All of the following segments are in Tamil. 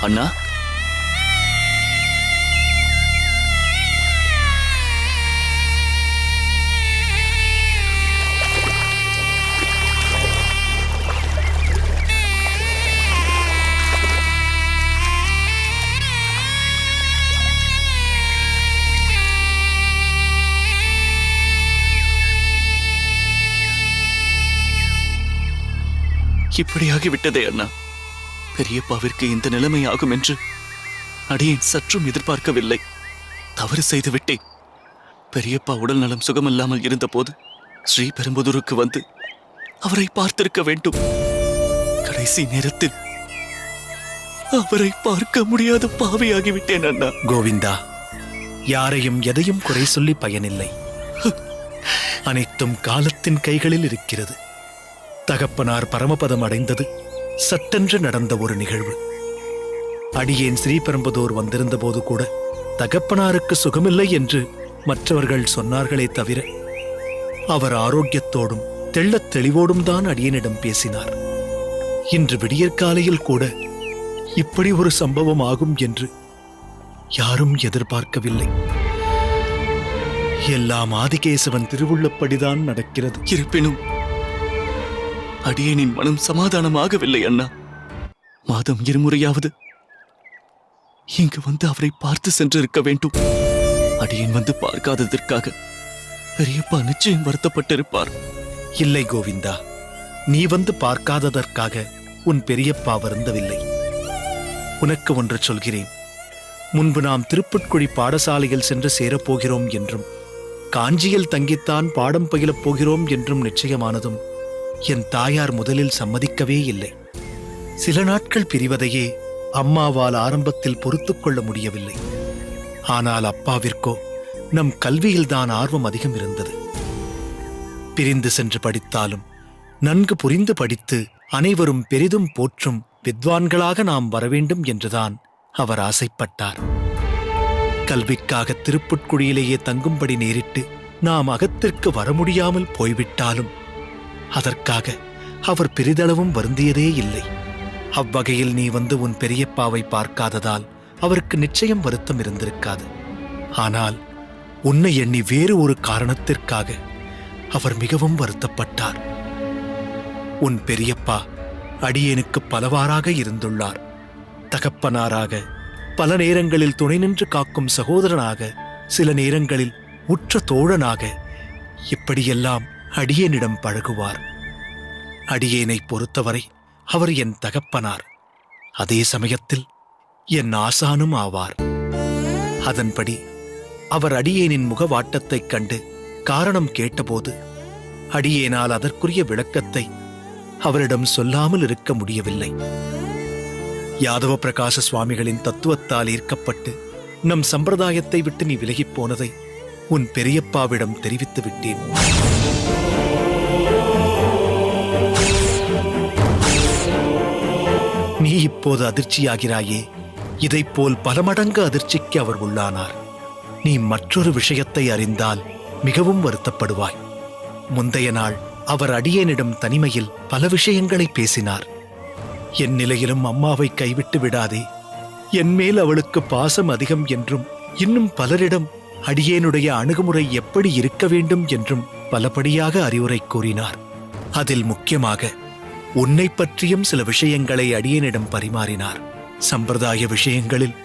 அண்ணா, இப்படியாகிவிட்டதே அண்ணா. பெரியப்பாவிற்கு இந்த நிலைமை ஆகும் என்று அடியேன் சற்றும் எதிர்பார்க்கவில்லை. தவறு செய்து விட்டேன். பெரியப்பா உடல் நலம் சுகமில்லாமல் இருந்தபோது ஸ்ரீபெரும்புதூருக்கு வந்து அவரை பார்த்திருக்க வேண்டும். கடைசி நேரத்தில் அவரை பார்க்க முடியாத பாவியாகிவிட்டேன் அண்ணா. கோவிந்தா, யாரையும் எதையும் குறை சொல்லி பயனில்லை. அனைத்தும் காலத்தின் கைகளில் இருக்கிறது. தகப்பனார் பரமபதம் அடைந்தது சட்டென்று நடந்த ஒரு நிகழ்வு. அடியேன் ஸ்ரீபெரும்புதூர் வந்திருந்த போது கூட தகப்பனாருக்கு சுகமில்லை என்று மற்றவர்கள் சொன்னார்களே தவிர அவர் ஆரோக்கியத்தோடும் தெள்ளத் தெளிவோடும் தான் அடியேனிடம் பேசினார். இன்று விடியற்காலையில் கூட இப்படி ஒரு சம்பவம் ஆகும் என்று யாரும் எதிர்பார்க்கவில்லை. எல்லாம் ஆதிகேசவன் திருவுள்ளப்படிதான் நடக்கிறது. இருப்பினும் அடியேனின் மனம் சமாதானமாகவில்லை அண்ணா. மாதம் இருமுறையாவது இங்கு வந்து அவரை பார்த்து சென்றிருக்க வேண்டும். அடியேன் வந்து பார்க்காததற்காக பெரியப்பா நிச்சயம் வருத்தப்பட்டிருப்பார். இல்லை கோவிந்தா, நீ வந்து பார்க்காததற்காக உன் பெரியப்பா வருந்தவில்லை. உனக்கு ஒன்று சொல்கிறேன். முன்பு நாம் திருப்புட்குழி பாடசாலையில் சென்று சேரப்போகிறோம் என்றும் காஞ்சியில் தங்கித்தான் பாடம் பயிலப் போகிறோம் என்றும் நிச்சயமானதும் என் தாயார் முதலில் சம்மதிக்கவே இல்லை. சில நாட்கள் பிரிவதையே அம்மாவால் ஆரம்பத்தில் பொறுத்துக் கொள்ள முடியவில்லை. ஆனால் அப்பாவிற்கோ நம் கல்வியில்தான் ஆர்வம் அதிகம் இருந்தது. பிரிந்து சென்று படித்தாலும் நன்கு புரிந்து படித்து அனைவரும் பெரிதும் போற்றும் வித்வான்களாக நாம் வரவேண்டும் என்றுதான் அவர் ஆசைப்பட்டார். கல்விக்காக திருப்புட்குழியிலேயே தங்கும்படி நேரிட்டு நாம் அகத்திற்கு வர முடியாமல் போய்விட்டாலும் அதற்காக அவர் பெரிதளவும் வருந்தியதே இல்லை. அவ்வகையில் நீ வந்து உன் பெரியப்பாவை பார்க்காததால் அவருக்கு நிச்சயம் வருத்தம் இருந்திருக்காது. ஆனால் உன்னை எண்ணி வேறு ஒரு காரணத்திற்காக அவர் மிகவும் வருத்தப்பட்டார். உன் பெரியப்பா அடியேனுக்கு பலவாறாக இருந்துள்ளார். தகப்பனாராக, பல நேரங்களில் துணை நின்று காக்கும் சகோதரனாக, சில நேரங்களில் உற்ற தோழனாக, இப்படியெல்லாம் அடியேனிடம் பழகுவார். அடியேனை பொறுத்தவரை அவர் என் தகப்பனார், அதே சமயத்தில் என் ஆசானும் ஆவார். அதன்படி அவர் அடியேனின் முகவாட்டத்தைக் கண்டு காரணம் கேட்டபோது அடியேனால் அதற்குரிய விளக்கத்தை அவரிடம் சொல்லாமல் இருக்க முடியவில்லை. யாதவ பிரகாச சுவாமிகளின் தத்துவத்தால் ஈர்க்கப்பட்டு நம் சம்பிரதாயத்தை விட்டு நீ விலகிப் போனதை உன் பெரியப்பாவிடம் தெரிவித்து விட்டேன். நீ இப்போது அதிர்ச்சியாகிறாயே, இதைப்போல் பல மடங்கு அதிர்ச்சிக்கு அவர் உள்ளானார். நீ மற்றொரு விஷயத்தை அறிந்தால் மிகவும் வருத்தப்படுவாய். முந்தைய நாள் அவர் அடியேனிடம் தனிமையில் பல விஷயங்களை பேசினார். என் நிலையிலும் அம்மாவை கைவிட்டு விடாதே, என் மேல் அவளுக்கு பாசம் அதிகம் என்றும் இன்னும் பலரிடம் அடியேனுடைய அணுகுமுறை எப்படி இருக்க வேண்டும் என்றும் பலபடியாக அறிவுரை கூறினார். அதில் முக்கியமாக உன்னை பற்றியும் சில விஷயங்களை அடியேனிடம் பரிமாறினார். சம்பிரதாய விஷயங்களில்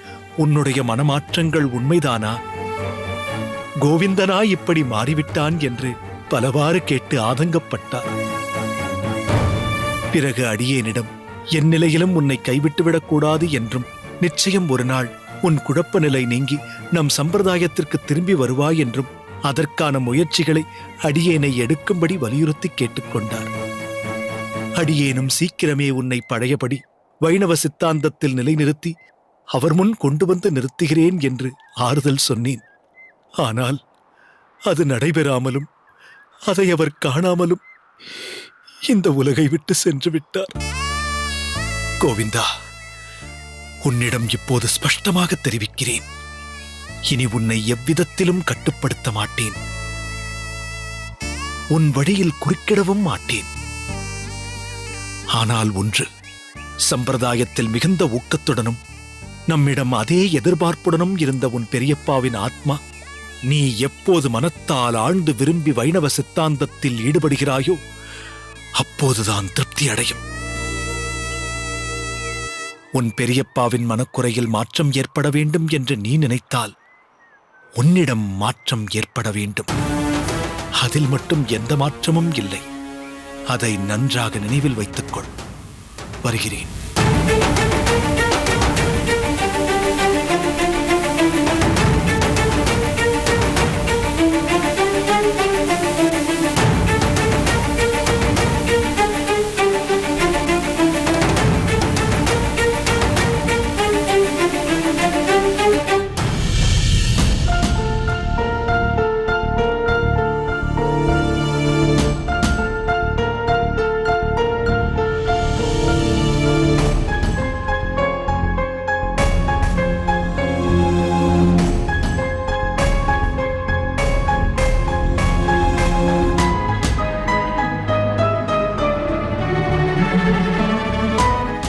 உன்னுடைய மனமாற்றங்கள் உண்மைதானா? கோவிந்தனா இப்படி மாறிவிட்டான் என்று பலவாறு கேட்டு ஆதங்கப்பட்டார். பிறகு அடியேனிடம் என் நிலையிலும் உன்னை கைவிட்டுவிடக் கூடாது என்றும் நிச்சயம் ஒரு நாள் உன் குழப்ப நிலை நீங்கி நம் சம்பிரதாயத்திற்கு திரும்பி வருவாய் என்றும் அதற்கான முயற்சிகளை அடியேனை எடுக்கும்படி வலியுறுத்தி கேட்டுக்கொண்டார். அடியேனும் சீக்கிரமே உன்னை பழையபடி வைணவ சித்தாந்தத்தில் நிலைநிறுத்தி அவர் முன் கொண்டு வந்து நிறுத்துகிறேன் என்று ஆறுதல் சொன்னேன். ஆனால் அது நடைபெறாமலும் அதை அவர் காணாமலும் இந்த உலகை விட்டு சென்று விட்டார். கோவிந்தா, உன்னிடம் இப்போது ஸ்பஷ்டமாக தெரிவிக்கிறேன், இனி உன்னை எவ்விதத்திலும் கட்டுப்படுத்த மாட்டேன். உன் வழியில் குறுக்கிடவும் மாட்டேன். ஆனால் ஒன்று, சம்பிரதாயத்தில் மிகுந்த ஊக்கத்துடனும் நம்மிடம் அதே எதிர்பார்ப்புடனும் இருந்த உன் பெரியப்பாவின் ஆத்மா நீ எப்போது மனத்தால் ஆழ்ந்து விரும்பி வைணவ சித்தாந்தத்தில் ஈடுபடுகிறாயோ அப்போதுதான் திருப்தி அடையும். உன் பெரியப்பாவின் மனக்குறையில் மாற்றம் ஏற்பட வேண்டும் என்று நீ நினைத்தால் உன்னிடம் மாற்றம் ஏற்பட வேண்டும். அதில் மட்டும் எந்த மாற்றமும் இல்லை. அதை நன்றாக நினைவில் வைத்துக்கொள். வருகிறேன்.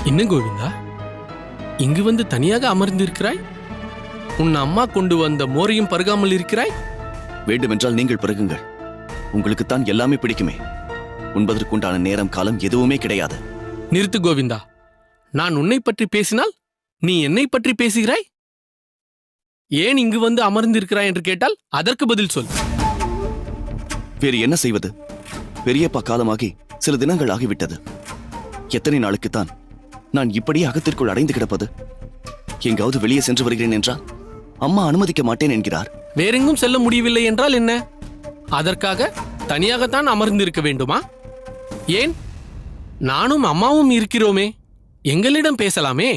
என்ன கோவிந்தா, இங்கு வந்து தனியாக அமர்ந்திருக்கிறாய்? உன் அம்மா கொண்டு வந்த மோரையும் பருகாமல் இருக்கிறாய்? வேண்டுமென்றால் நீங்கள் பருகுங்கள். உங்களுக்குத்தான் எல்லாமே பிடிக்குமே. உண்பதற்குண்டான நேரம் காலம் எதுவுமே கிடையாது. நிறுத்து கோவிந்தா. நான் உன்னை பற்றி பேசினால் நீ என்னை பற்றி பேசுகிறாய். ஏன் இங்கு வந்து அமர்ந்திருக்கிறாய் என்று கேட்டால் அதற்கு பதில் சொல். வேறு என்ன செய்வது? பெரியப்பா காலமாகி சில தினங்கள் ஆகிவிட்டது. எத்தனை நாளுக்குத்தான் நான் இப்படியே அகத்திற்குள் அடைந்து கிடப்பது? எங்காவது வெளியே சென்று வருகிறேன் என்றால் அம்மா அனுமதிக்க மாட்டேன் என்கிறார். வேறெங்கும் செல்ல முடியவில்லை என்றால் என்ன? அதற்காக தனியாகத்தான் அமர்ந்திருக்க வேண்டுமா? ஏன், நானும் அம்மாவும் இருக்கிறோமே, எங்களிடம் பேசலாமே.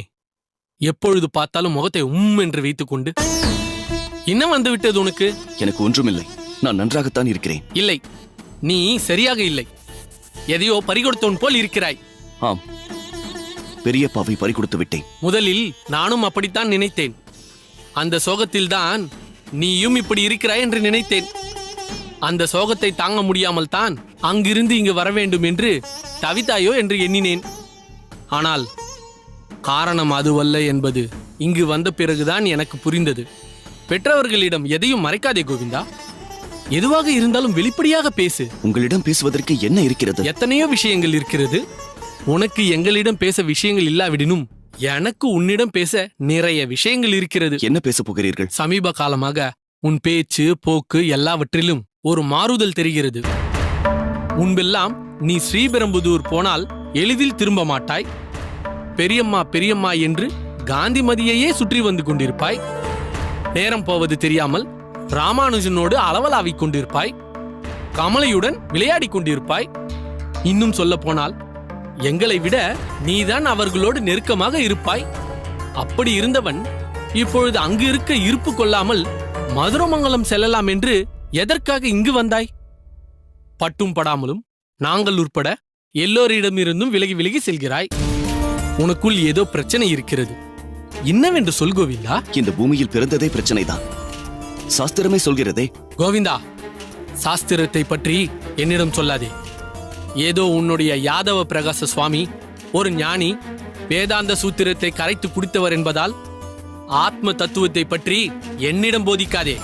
எப்பொழுது பார்த்தாலும் முகத்தை என்று வைத்துக்கொண்டு என்ன வந்துவிட்டது உனக்கு? எனக்கு ஒன்றுமில்லை. நான் நன்றாகத்தான் இருக்கிறேன். இல்லை, நீ சரியாக இல்லை. எதையோ பறிகொடுத்தோன் போல் இருக்கிறாய். ஆம், பெரியப்பாவை பறிகொடுத்து விட்டேன். முதலில் நானும் அப்படித்தான் நினைத்தேன். அந்த சோகத்தில்தான் நீயும் இப்படி இருக்கிறாய் என்று நினைத்தேன். அந்த சோகத்தை தாங்க முடியாமல் தான் அங்கிருந்து இங்கு வர வேண்டும் என்று தவித்தாயோ என்று எண்ணினேன். ஆனால் காரணம் அதுவல்ல என்பது இங்கு வந்த பிறகுதான் எனக்கு புரிந்தது. பெற்றவர்களிடம் எதையும் மறைக்காதே கோவிந்தா. எதுவாக இருந்தாலும் வெளிப்படையாக பேசு. உங்களிடம் பேசுவதற்கு என்ன இருக்கிறது? எத்தனையோ விஷயங்கள் இருக்கிறது. உனக்கு எங்களிடம் பேச விஷயங்கள் இல்லாவிடனும் எனக்கு உன்னிடம் பேச நிறைய விஷயங்கள் இருக்கிறது. என்ன பேச போகிறீர்கள்? சமீப காலமாக உன் பேச்சு போக்கு எல்லாவற்றிலும் ஒரு மாறுதல் தெரிகிறது. முன்பெல்லாம் நீ ஸ்ரீபெரும்புதூர் போனால் எளிதில் திரும்ப மாட்டாய். பெரியம்மா பெரியம்மா என்று காந்திமதியையே சுற்றி வந்து கொண்டிருப்பாய். நேரம் போவது தெரியாமல் ராமானுஜனோடு அளவலாவிக் கொண்டிருப்பாய். கமலையுடன் விளையாடிக் கொண்டிருப்பாய். இன்னும் சொல்ல போனால் எங்களை விட நீதான் அவர்களோடு நெருக்கமாக இருப்பாய். அப்படி இருந்தவன் இப்பொழுது அங்கு இருக்க இருப்பு கொள்ளாமல் மதுரமங்கலம் செல்லலாம் என்று எதற்காக இங்கு வந்தாய்? பட்டும் படாமலும் நாங்கள் உட்பட எல்லோரிடமிருந்தும் விலகி விலகி செல்கிறாய். உனக்குள் ஏதோ பிரச்சனை இருக்கிறது. என்னவென்று சொல் கோவிந்தா. இந்த பூமியில் பிறந்ததே பிரச்சனைதான். சாஸ்திரமே சொல்கிறதே. கோவிந்தா, சாஸ்திரத்தை பற்றி என்னிடம் சொல்லாதே. ஏதோ உன்னுடைய யாதவ பிரகாச சுவாமி ஒரு ஞானி, வேதாந்த சூத்திரத்தை கரைத்து குடித்தவர் என்பதால் ஆத்ம தத்துவத்தை பற்றி என்னிடம் போதிக்காதே.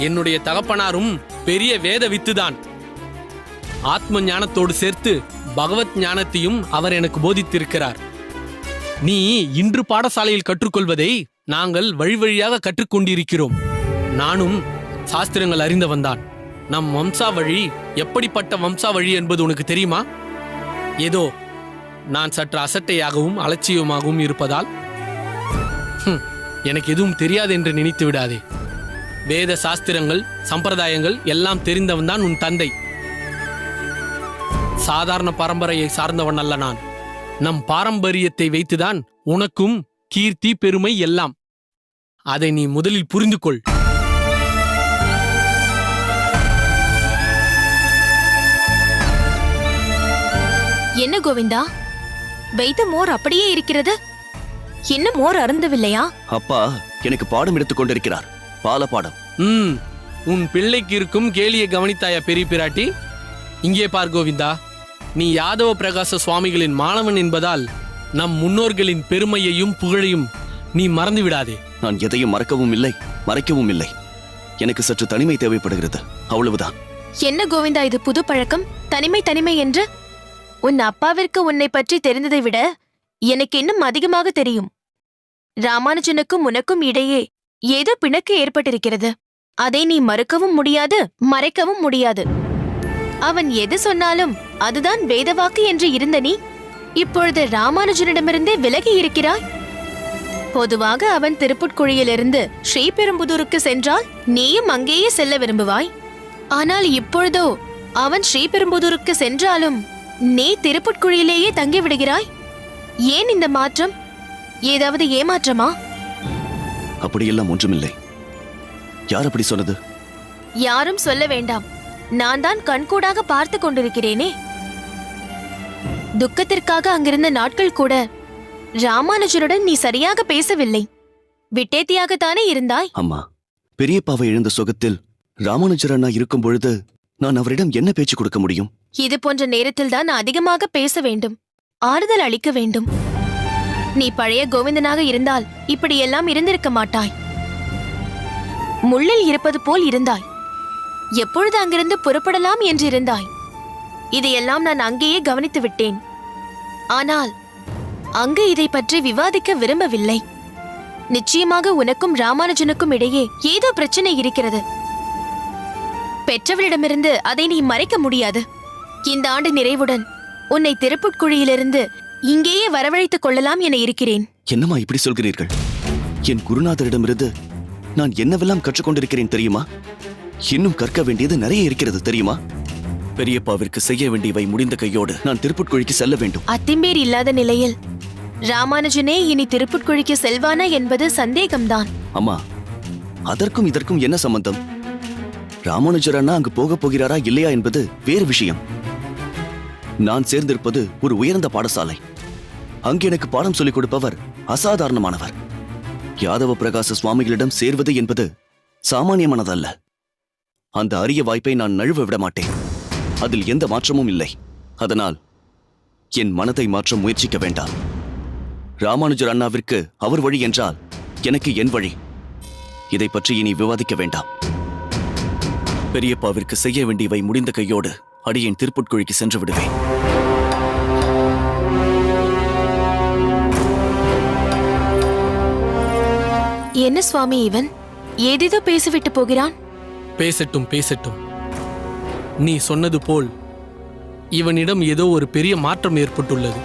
என்னுடைய தகப்பனாரும் பெரிய வேத வித்துதான். ஆத்ம ஞானத்தோடு சேர்த்து பகவத் ஞானத்தையும் அவர் எனக்கு போதித்திருக்கிறார். நீ இன்று பாடசாலையில் கற்றுக்கொள்வதை நாங்கள் வழி வழியாக கற்றுக்கொண்டிருக்கிறோம். நானும் சாஸ்திரங்கள் அறிந்தவன்தான். நம் வம்சாவழி எப்படிப்பட்ட வம்சாவழி என்பது உனக்கு தெரியுமா? ஏதோ நான் சற்று அசட்டையாகவும் அலட்சியமாகவும் இருப்பதால் எனக்கு எதுவும் தெரியாது என்று நினைத்து விடாதே. வேத சாஸ்திரங்கள் சம்பிரதாயங்கள் எல்லாம் தெரிந்தவன்தான் உன் தந்தை. சாதாரண பரம்பரையை சார்ந்தவன் அல்ல நான். நம் பாரம்பரியத்தை வைத்துதான் உனக்கும் கீர்த்தி பெருமை எல்லாம். அதை நீ முதலில் புரிந்து கொள். என்ன கோவிந்தா, வைத்த மோர் அப்படியே இருக்கிறது. என்ன மோர் அருந்தவில்லையா? அப்பா எனக்கு பாடம் எடுத்துக் கொண்டிருக்கிறார். பால பாடம். உன் பிள்ளைக்கு இருக்கும் கேலியை கவனித்தாயா பெரிய பிராட்டி? இங்கே பார் கோவிந்தா, நீ யாதவ பிரகாச சுவாமிகளின் மாணவன் என்பதால் நம் முன்னோர்களின் பெருமையையும் புகழையும் நீ மறந்து விடாதே. நான் எதையும் மறக்கவும் இல்லை, மறைக்கவும் இல்லை. எனக்கு சற்று தனிமை தேவைப்படுகிறது, அவ்வளவுதான். என்ன கோவிந்தா இது புது பழக்கம்? தனிமை தனிமை என்று? உன் அப்பாவிற்கு உன்னை பற்றி தெரிந்ததை விட எனக்கு இன்னும் அதிகமாக தெரியும். ராமானுஜனுக்கும் உனக்கும் இடையே ஏதோ பிணக்கு ஏற்பட்டிருக்கிறது. அதை நீ மறுக்கவும் முடியாது, மறைக்கவும் முடியாது. அவன் எது சொன்னாலும் அதுதான் வேதவாக்கு என்று இருந்த நீ இப்பொழுது ராமானுஜனிடமிருந்தே விலகி இருக்கிறாய். பொதுவாக அவன் திருப்புட்குழியிலிருந்து ஸ்ரீபெரும்புதூருக்கு சென்றால் நீயும் அங்கேயே செல்ல விரும்புவாய். ஆனால் இப்பொழுதோ அவன் ஸ்ரீபெரும்புதூருக்கு சென்றாலும் நீ திருப்புட்குழியிலேயே தங்கி விடுகிறாய். ஏன் இந்த மாற்றம்? ஏதாவது ஏமாற்றமா? அப்படியெல்லாம் ஒன்றுமில்லை. யார் அப்படி சொன்னது? யாரும் சொல்ல வேண்டாம், நான் தான் கண்கூடாக பார்த்து கொண்டிருக்கிறேனே. துக்கத்திற்காக அங்கிருந்த நாட்கள் கூட ராமானுஜனுடன் நீ சரியாக பேசவில்லை. விட்டேத்தியாகத்தானே இருந்தாய். அம்மா, பெரியப்பாவை இழந்த சுகத்தில் ராமானுஜர் அண்ணா இருக்கும் பொழுது நான் அவரிடம் என்ன பேச்சு கொடுக்க முடியும்? இது போன்ற நேரத்தில் தான் அதிகமாக பேச வேண்டும், ஆறுதல் அளிக்க வேண்டும். நீ பழைய கோவிந்தனாக இருந்தால் இப்படியெல்லாம் இருந்திருக்க மாட்டாய். முள்ளில் இருப்பது போல் இருந்தாய். எப்பொழுது அங்கிருந்து புறப்படலாம் என்று இருந்தாய். இதையெல்லாம் நான் அங்கேயே கவனித்து விட்டேன். ஆனால் அங்கு இதை பற்றி விவாதிக்க விரும்பவில்லை. நிச்சயமாக உனக்கும் ராமானுஜனுக்கும் இடையே ஏதோ பிரச்சனை இருக்கிறது. பெற்றவளிடமிருந்து அதை நீ மறைக்க முடியாது. இந்த ஆண்டு நிறைவுடன் உன்னை திருப்புட்குழியிலிருந்து இங்கேயே வரவழைத்துக் கொள்ளலாம் என இருக்கிறேன். என்னம்மா இப்படி சொல்கிறீர்கள்? என் குருநாதரிடமிருந்து நான் என்னவெல்லாம் கற்றுக்கொண்டிருக்கிறேன் தெரியுமா? இன்னும் கற்க வேண்டியது நிறைய இருக்கிறது தெரியுமா? பெரியப்பாவிற்கு செய்ய வேண்டியவை முடிந்த கையோடு நான் திருப்புட்குழிக்கு செல்ல வேண்டும். அத்திம்பேர் இல்லாத நிலையில் ராமானுஜனே இனி திருப்புட்குழிக்கு செல்வானா என்பது சந்தேகம்தான். அம்மா, அதற்கும் இதற்கும் என்ன சம்பந்தம்? ராமானுஜர் அண்ணா அங்கு போகப் போகிறாரா இல்லையா என்பது வேறு விஷயம். நான் சேர்ந்திருப்பது ஒரு உயர்ந்த பாடசாலை. அங்கு எனக்கு பாடம் சொல்லிக் கொடுப்பவர் அசாதாரணமானவர். யாதவ பிரகாச சுவாமிகளிடம் சேர்வது என்பது சாமானியமானதல்ல. அந்த அரிய வாய்ப்பை நான் நழுவ விட மாட்டேன். அதில் எந்த மாற்றமும் இல்லை. அதனால் என் மனதை மாற்ற முயற்சிக்க வேண்டாம். ராமானுஜர் அண்ணாவிற்கு அவர் வழி என்றால் எனக்கு என் வழி. இதை பற்றி இனி விவாதிக்க வேண்டாம். பெரியப்பாவிற்கு செய்ய வேண்டியவை முடிந்த கையோடு அடியேன் திருப்புட்குழிக்கு சென்று விடுவேன். என்ன சுவாமி இவன் ஏதேதோ பேசிவிட்டு போகிறான்? பேசட்டும் பேசட்டும். நீ சொன்னது போல் இவனிடம் ஏதோ ஒரு பெரிய மாற்றம் ஏற்பட்டுள்ளது.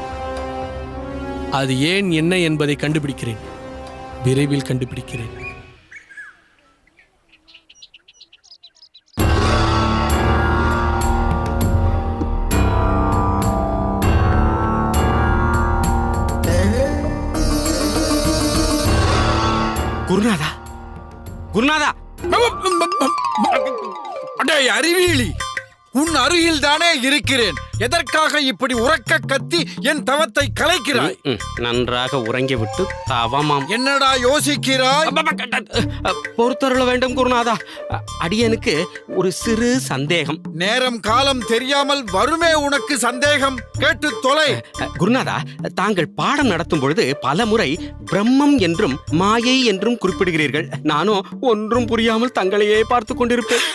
அது ஏன் என்ன என்பதை கண்டுபிடிக்கிறேன். விரைவில் கண்டுபிடிக்கிறேன். குருநாதா, குருநாதா! அடே அறிவியலி, உன் அருகில் தானே இருக்கிறேன். எதற்காக இப்படி உறக்க கத்தி என் தவத்தை கலைக்கிறாய்? நன்றாக உறங்கிவிட்டு தவமாம். என்னடா யோசிக்கிறாய்? பொறுத்தருள வேண்டும் குருநாதா. அடியனுக்கு ஒரு சிறு சந்தேகம். நேரம் காலம் தெரியாமல் வருமே உனக்கு சந்தேகம். கேட்டு தொலை. குருநாதா, தாங்கள் பாடம் நடத்தும் பொழுது பல முறை பிரம்மம் என்றும் மாயை என்றும் குறிப்பிடுகிறீர்கள். நானும் ஒன்றும் புரியாமல் தங்களையே பார்த்து கொண்டிருப்பேன்.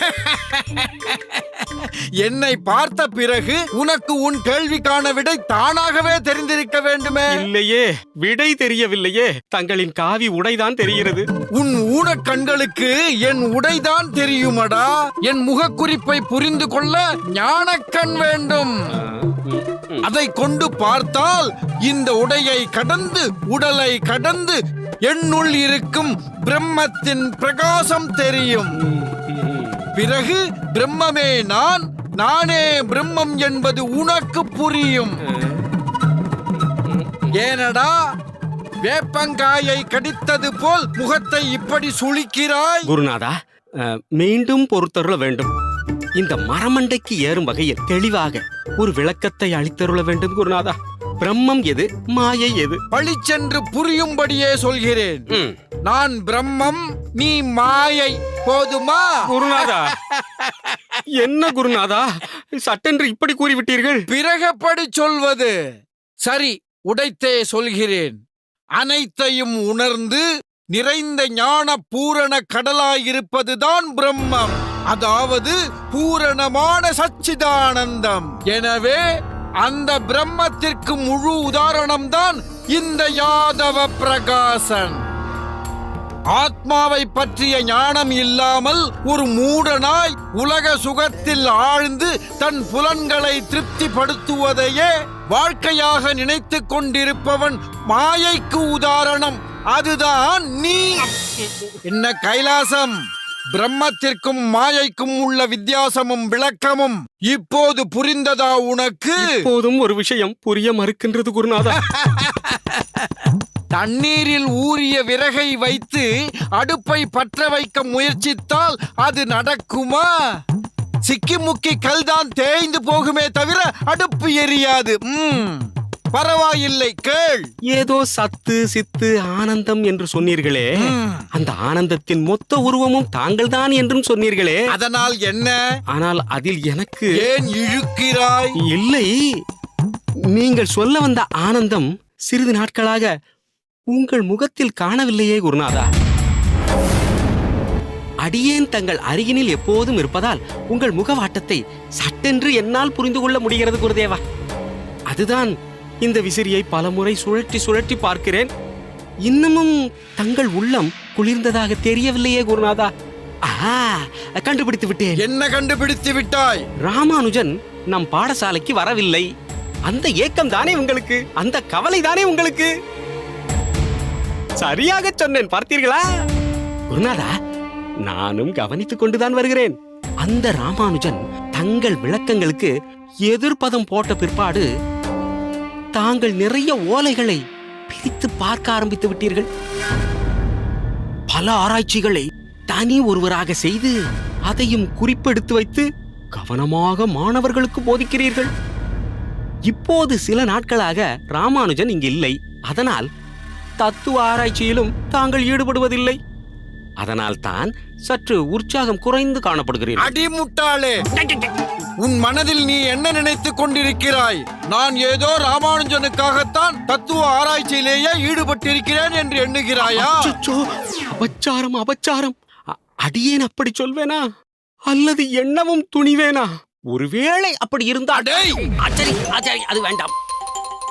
என்னை பார்த்த பிறகு உனக்கு உன் கேள்விக்கான விடை தானாகவே தெரிந்திருக்க வேண்டுமே. இல்லையே, விடை தெரியவில்லையே. தங்களின் காவி உடைதான் தெரிகிறது. உன் ஊனக் கண்களுக்கு என் உடைதான் தெரியுமடா. என் முகக்குறிப்பை புரிந்து கொள்ள ஞானக்கண் வேண்டும். அதை கொண்டு பார்த்தால் இந்த உடையை கடந்து, உடலை கடந்து என்னுள் இருக்கும் பிரம்மத்தின் பிரகாசம் தெரியும். பிறகு பிரம்மமே நான், நானே பிரம்மம் என்பது உனக்கு புரியும். ஏனடா வேப்பங்காயை கடித்தது போல் முகத்தை இப்படி சுளிக்கிறாய்? குருநாதா, மீண்டும் பொறுத்தருள வேண்டும். இந்த மரமண்டைக்கு ஏறும் வகையில் தெளிவாக ஒரு விளக்கத்தை அளித்தருள வேண்டும் குருநாதா. பிரம்மம் எது, மாயை எது? பழிச்சென்று புரியும்படியே சொல்கிறேன். நான் பிரம்மம், நீ மாயை. போதுமா? குருநாதா, என்ன குருநாதா சட்டென்று இப்படி கூறிவிட்டீர்கள்? பிறகப்படி சொல்வது. சரி, உடைத்தே சொல்கிறேன். அனைத்தையும் உணர்ந்து நிறைந்த ஞான பூரண கடலாயிருப்பதுதான் பிரம்மம், அதாவது பூரணமான சச்சிதானந்தம். எனவே அந்த பிரம்மத்திற்கு முழு உதாரணம்தான் இந்த யாதவ பிரகாசன். ஆத்மாவை பற்றிய ஞானம் இல்லாமல் ஒரு மூடனாய் உலக சுகத்தில் ஆழ்ந்து தன் புலன்களை திருப்திப்படுத்துவதையே வாழ்க்கையாக நினைத்துக் கொண்டிருப்பவன் மாயைக்கு உதாரணம். அதுதான் நீ. என்ன கைலாசம், பிரம்மத்திற்கும் மாயைக்கும் உள்ள வித்தியாசமும் விளக்கமும் இப்போது புரிந்ததா உனக்கு? போதும் ஒரு விஷயம் புரிய மறுக்கின்றது குருநாதா. தண்ணீரில் ஊறிய விறகை வைத்து அடுப்பை பற்ற வைக்க முயற்சித்தால் அது நடக்குமா? சிக்கி முக்கி கல்தான் தேய்ந்து போகுமே தவிர அடுப்பு எரியாது. பரவாயில்லை, கேள். ஏதோ சத்து சித்து ஆனந்தம் என்று சொன்னீர்களே, அந்த ஆனந்தத்தின் மொத்த உருவமும் தாங்கள்தான் என்றும் சொன்னீர்களே, அதனால் என்ன? ஆனால் அதில் எனக்கு ஏன் இழுக்கிறாய்? இல்லை, நீங்கள் சொல்ல வந்த ஆனந்தம் சிறிது நாட்களாக உங்கள் முகத்தில் காணவில்லையே குருநாதா. அடியேன் தங்கள் அருகினில் எப்போதும் இருப்பதால் உங்கள் முகவாட்டத்தை சட்டென்று என்னால் புரிந்து கொள்ள முடிகிறது குருதேவா. அதுதான் இந்த விசிறியை பலமுறை சுழற்றி சுழற்றி பார்க்கிறேன். இன்னமும் தங்கள் உள்ளம் குளிர்ந்ததாக தெரியவில்லையே குருநாதா. கண்டுபிடித்து விட்டேன். என்ன கண்டுபிடித்து விட்டாய்? ராமானுஜன் நம் பாடசாலைக்கு வரவில்லை. அந்த ஏக்கம் தானே உங்களுக்கு, அந்த கவலை தானே உங்களுக்கு. சரியாக சொன்னேன், பார்த்தீர்களா குருநாதா? நானும் கவனித்துக் கொண்டுதான் வருகிறேன். அந்த ராமானுஜன் தங்கள் விளக்கங்களுக்கு எதிர்ப்பதம் போட்ட பிற்பாடு தாங்கள் நிறைய ஓலைகளை பிரித்து பார்க்க ஆரம்பித்து விட்டீர்கள். பல ஆராய்ச்சிகளை தனி ஒருவராக செய்து அதையும் குறிப்பெடுத்து வைத்து கவனமாக மாணவர்களுக்கு போதிக்கிறீர்கள். இப்போது சில நாட்களாக ராமானுஜன் இங்கு இல்லை. அதனால் தத்துவ ஆராய்ச்சியிலும் தாங்கள் ஈடுபடுவதில்லை. அதனால் தான் சற்று உற்சாகம் குறைந்து காணப்படுகிறீர்கள். அடிமுட்டாளே, உன் மனதில் நீ என்ன நினைத்துக் கொண்டிருக்கிறாய்? நான் ஏதோ ராமானுஜனுக்காகத்தான் தத்துவ ஆராய்ச்சியிலேயே ஈடுபட்டிருக்கிறேன் என்று எண்ணுகிறாயா? அபச்சாரம் அபச்சாரம். அடியேன் அப்படி சொல்வேனா? அல்லது எண்ணவும் துணிவேனா? ஒருவேளை அப்படி இருந்தால் அது வேண்டாம்.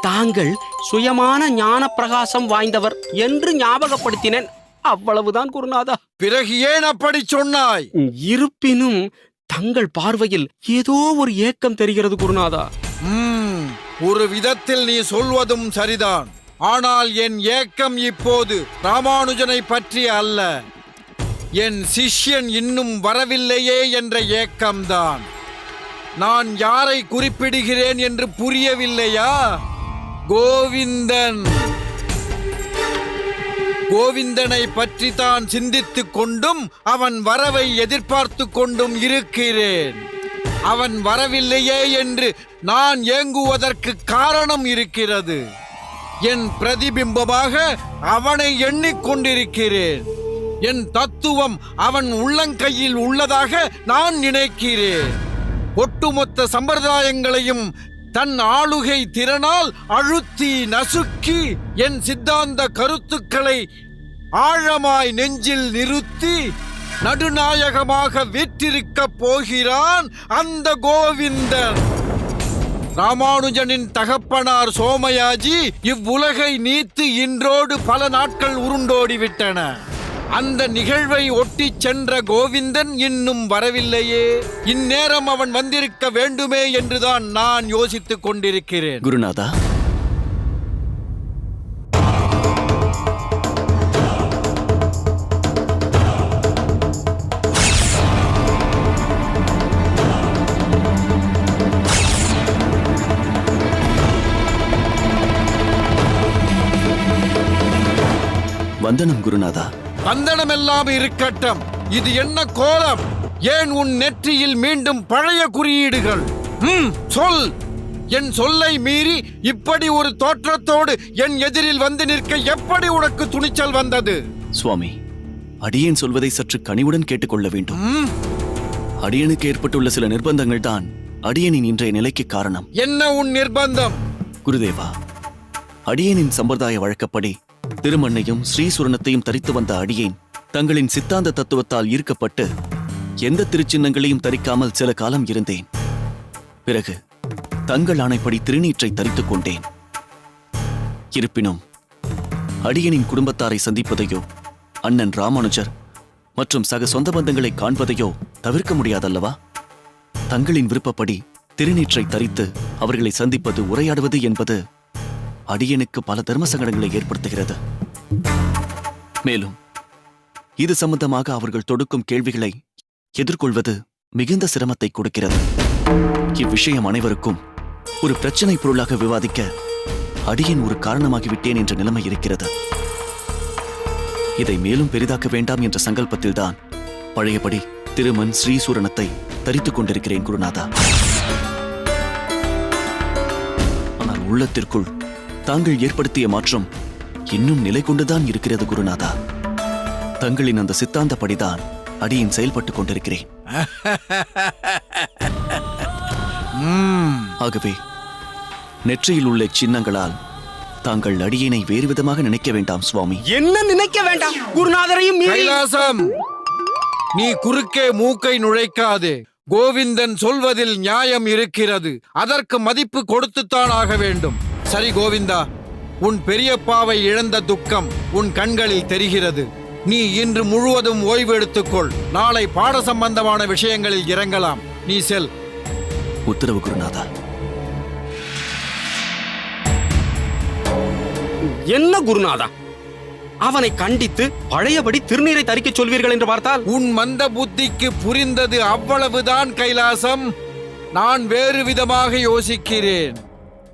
தாங்கள் சுயமான ஞான பிரகாசம் வாய்ந்தவர் என்று ஞாபகப்படுத்தினேன், அவ்வளவுதான் குருநாதா. பிறகு ஏன் அப்படி சொன்னாய்? இருப்பினும் தங்கள் பார்வையில் ஏதோ ஒரு ஏக்கம் தெரிகிறது குருநாதா. ஒரு விதத்தில் நீ சொல்வதும் சரிதான். ஆனால் என் ஏக்கம் இப்போது ராமானுஜனை பற்றி அல்ல, என் சிஷ்யன் இன்னும் வரவில்லையே என்ற ஏக்கம்தான். நான் யாரை குறிப்பிடுகிறேன் என்று புரியவில்லையா? கோவிந்தன். கோவிந்தனை பற்றி தான் சிந்தித்துக் கொண்டும் அவன் வரவை எதிர்பார்த்து கொண்டும் இருக்கிறேன். அவன் வரவில்லையே என்று நான் ஏங்குவதற்கு காரணம் இருக்கிறது. என் பிரதிபிம்பமாக அவனை எண்ணிக்கொண்டிருக்கிறேன். என் தத்துவம் அவன் உள்ளங்கையில் உள்ளதாக நான் நினைக்கிறேன். ஒட்டுமொத்த சம்பிரதாயங்களையும் தன் ஆளுகை திறனால் அழுத்தி நசுக்கி என் சித்தாந்த கருத்துக்களை ஆழமாய் நெஞ்சில் நிறுத்தி நடுநாயகமாக வீற்றிருக்க போகிறான் அந்த கோவிந்தன். ராமானுஜனின் தகப்பனார் சோமயாஜி இவ்வுலகை நீத்து இன்றோடு பல நாட்கள் உருண்டோடிவிட்டன. அந்த நிகழ்வை ஒட்டி சென்ற கோவிந்தன் இன்னும் வரவில்லையே. இந்நேரம் அவன் வந்திருக்க வேண்டுமே என்றுதான் நான் யோசித்துக் கொண்டிருக்கிறேன். குருநாதா, வந்தனம் குருநாதா. வந்தனம் எல்லாம் இருக்கட்டும். இது என்ன கோலம்? ஏன் உன் நெற்றியில் மீண்டும் பழைய குறியீடுகள்? சொல். என் சொல்லை மீறி இப்படி ஒரு தோற்றத்தோடு என் எதிரில் வந்து நிற்க எப்படி உனக்கு துணிச்சல் வந்தது? சுவாமி, அடியேன் சொல்வதை சற்று கனிவுடன் கேட்டுக்கொள்ள வேண்டும். அடியனுக்கு ஏற்பட்டுள்ள சில நிர்பந்தங்கள் தான் அடியனின் இன்றைய நிலைக்கு காரணம். என்ன உன் நிர்பந்தம்? குருதேவா, அடியனின் சம்பிரதாய வழக்கப்படி திருமண்ணையும் ஸ்ரீசுரணத்தையும் தரித்து வந்த அடியேன் தங்களின் சித்தாந்த தத்துவத்தால் ஈர்க்கப்பட்டு எந்த திருச்சின்னங்களையும் தரிக்காமல் சில காலம் இருந்தேன். பிறகு தங்கள் ஆணைப்படி திருநீற்றை தரித்துக் கொண்டேன். இருப்பினும் அடியனின் குடும்பத்தாரை சந்திப்பதையோ அண்ணன் ராமானுஜர் மற்றும் சக சொந்த பந்தங்களை காண்பதையோ தவிர்க்க முடியாதல்லவா? தங்களின் விருப்பப்படி திருநீற்றை தரித்து அவர்களை சந்திப்பது, உரையாடுவது என்பது அடியனுக்கு பல தர்ம சங்கடங்களை ஏற்படுத்துகிறது. மேலும் இது சம்பந்தமாக அவர்கள் தொடுக்கும் கேள்விகளை எதிர்கொள்வது மிகுந்த சிரமத்தை கொடுக்கிறது. இவ்விஷயம் அனைவருக்கும் ஒரு பிரச்சனை பொருளாக விவாதிக்க அடியேன் ஒரு காரணமாகிவிட்டேன் என்ற நிலைமை இருக்கிறது. இதை மேலும் பெரிதாக்க வேண்டாம் என்ற சங்கல்பத்தில்தான் பழையபடி திருமண் ஸ்ரீசூரணத்தை தரித்துக் கொண்டிருக்கிறேன் குருநாதா. ஆனால் உள்ளத்திற்குள் தாங்கள் ஏற்படுத்திய மாற்றம் இன்னும் நிலை கொண்டுதான் இருக்கிறது குருநாதா. தங்களின் அந்த சித்தாந்தப்படிதான் அடியேன் செயல்பட்டுக் கொண்டிருக்கிறேன். ஆகவே நெற்றியில் உள்ள சின்னங்களால் தாங்கள் அடியேனை வேறு விதமாக நினைக்க வேண்டாம் சுவாமி. என்ன நினைக்க வேண்டாம்? குருநாதரையும் மீறி- கைலாசம், நீ குறுக்கே மூக்கை நுழைக்காதே. கோவிந்தன் சொல்வதில் நியாயம் இருக்கிறது. அதற்கு மதிப்பு கொடுத்துத்தான் ஆக வேண்டும். சரி கோவிந்தா, உன் பெரியப்பாவை இழந்த துக்கம் உன் கண்களில் தெரிகிறது. நீ இன்று முழுவதும் ஓய்வு எடுத்துக்கொள். நாளை பாட சம்பந்தமான விஷயங்களில் இறங்கலாம். நீ செல். உத்தரவு குருநாதா. என்ன குருநாதா, அவனை கண்டித்து பழையபடி திருநீரை தரிக்கச் சொல்வீர்கள் என்று பார்த்தால் உன் மந்த புத்திக்கு புரிந்தது அவ்வளவுதான் கைலாசம். நான் வேறு விதமாக யோசிக்கிறேன்.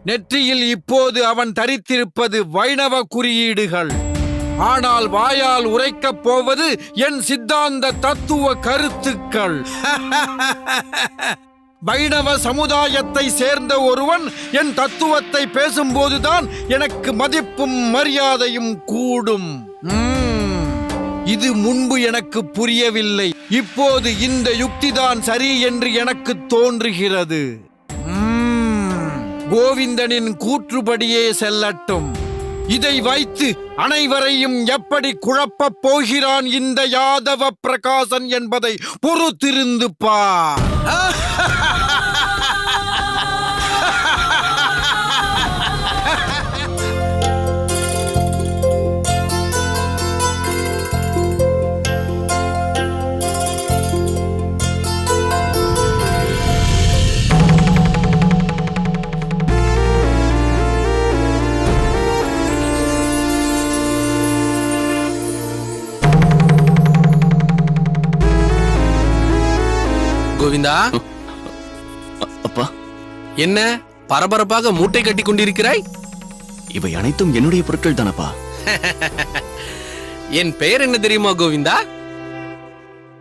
நெற்றியில் இப்போது அவன் தரித்திருப்பது வைணவ குறியீடுகள். ஆனால் வாயால் உரைக்கப் போவது என் சித்தாந்த தத்துவ கருத்துக்கள். வைணவ சமுதாயத்தை சேர்ந்த ஒருவன் என் தத்துவத்தை பேசும்போதுதான் எனக்கு மதிப்பும் மரியாதையும் கூடும். இது முன்பு எனக்கு புரியவில்லை. இப்போது இந்த யுக்திதான் சரி என்று எனக்கு தோன்றுகிறது. கோவிந்தனின் கூற்றுப்படியே செல்லட்டும். இதை வைத்து அனைவரையும் எப்படி குழப்பப் போகிறான் இந்த யாதவ பிரகாசன் என்பதை பொறுத்திருந்து பார். கோவிந்தா, அப்பா, என்ன பரபரப்பாக மூட்டை கட்டி கொண்டிருக்கிறாய்? இவை அனைத்தும் என்னுடைய பொருட்கள் தானப்பா. என் பெயர் என்ன தெரியுமா கோவிந்தா?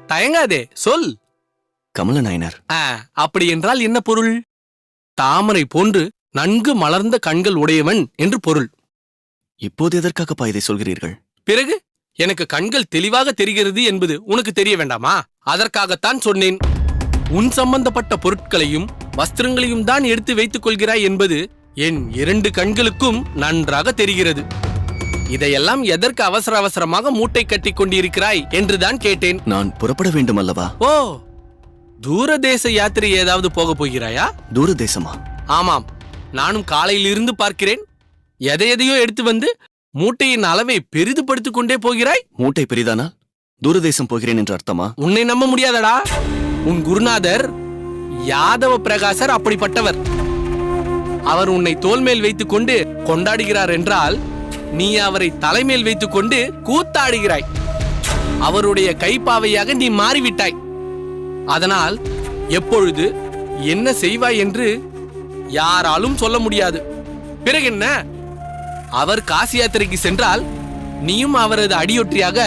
தயங்காதே, சொல். கமல நாயனர். அப்படி என்றால் என்ன பொருள்? தாமரை போன்று நன்கு மலர்ந்த கண்கள் உடையவன் என்று பொருள். இப்போது எதற்காகப்பா இதை சொல்கிறீர்கள்? பிறகு எனக்கு கண்கள் தெளிவாக தெரிகிறது என்பது உனக்கு தெரிய வேண்டாமா? அதற்காகத்தான் சொன்னேன். உன் சம்பந்தப்பட்ட பொருட்களையும் வஸ்திரங்களையும் தான் எடுத்து வைத்துக் கொள்கிறாய் என்பது என் 2 கண்களுக்கும் நன்றாக தெரிகிறது. இதையெல்லாம் எதற்கு அவசர அவசரமாக மூட்டை கட்டி கொண்டிருக்கிறாய் என்றுதான் கேட்டேன். நான் புறப்பட வேண்டும் அல்லவா? ஓ, தூரதேச யாத்திரை ஏதாவது போக போகிறாயா? தூரதேசமா? ஆமாம், நானும் காலையில் இருந்து பார்க்கிறேன். எதையோ எடுத்து வந்து மூட்டையின் அளவை பெரிதுபடுத்திக் கொண்டே போகிறாய். மூட்டை பெரிதானால் தூரதேசம் போகிறேன் என்று அர்த்தமா? உன்னை நம்ப முடியாதடா. உன் குருநாதர் யாதவ பிரகாசர் அப்படிப்பட்டவர். அவர் உன்னை தோள் மேல் வைத்துக் கொண்டு கொண்டாடுகிறார் என்றால் நீ அவரை தலைமேல் வைத்துக் கொண்டு கூத்தாடுகிறாய். அவருடைய கைப்பாவையாக நீ மாறிவிட்டாய். அதனால் எப்பொழுது என்ன செய்வாய் என்று யாராலும் சொல்ல முடியாது. பிறகு என்ன? அவர் காசி யாத்திரைக்கு சென்றால் நீயும் அவரது அடியொற்றியாக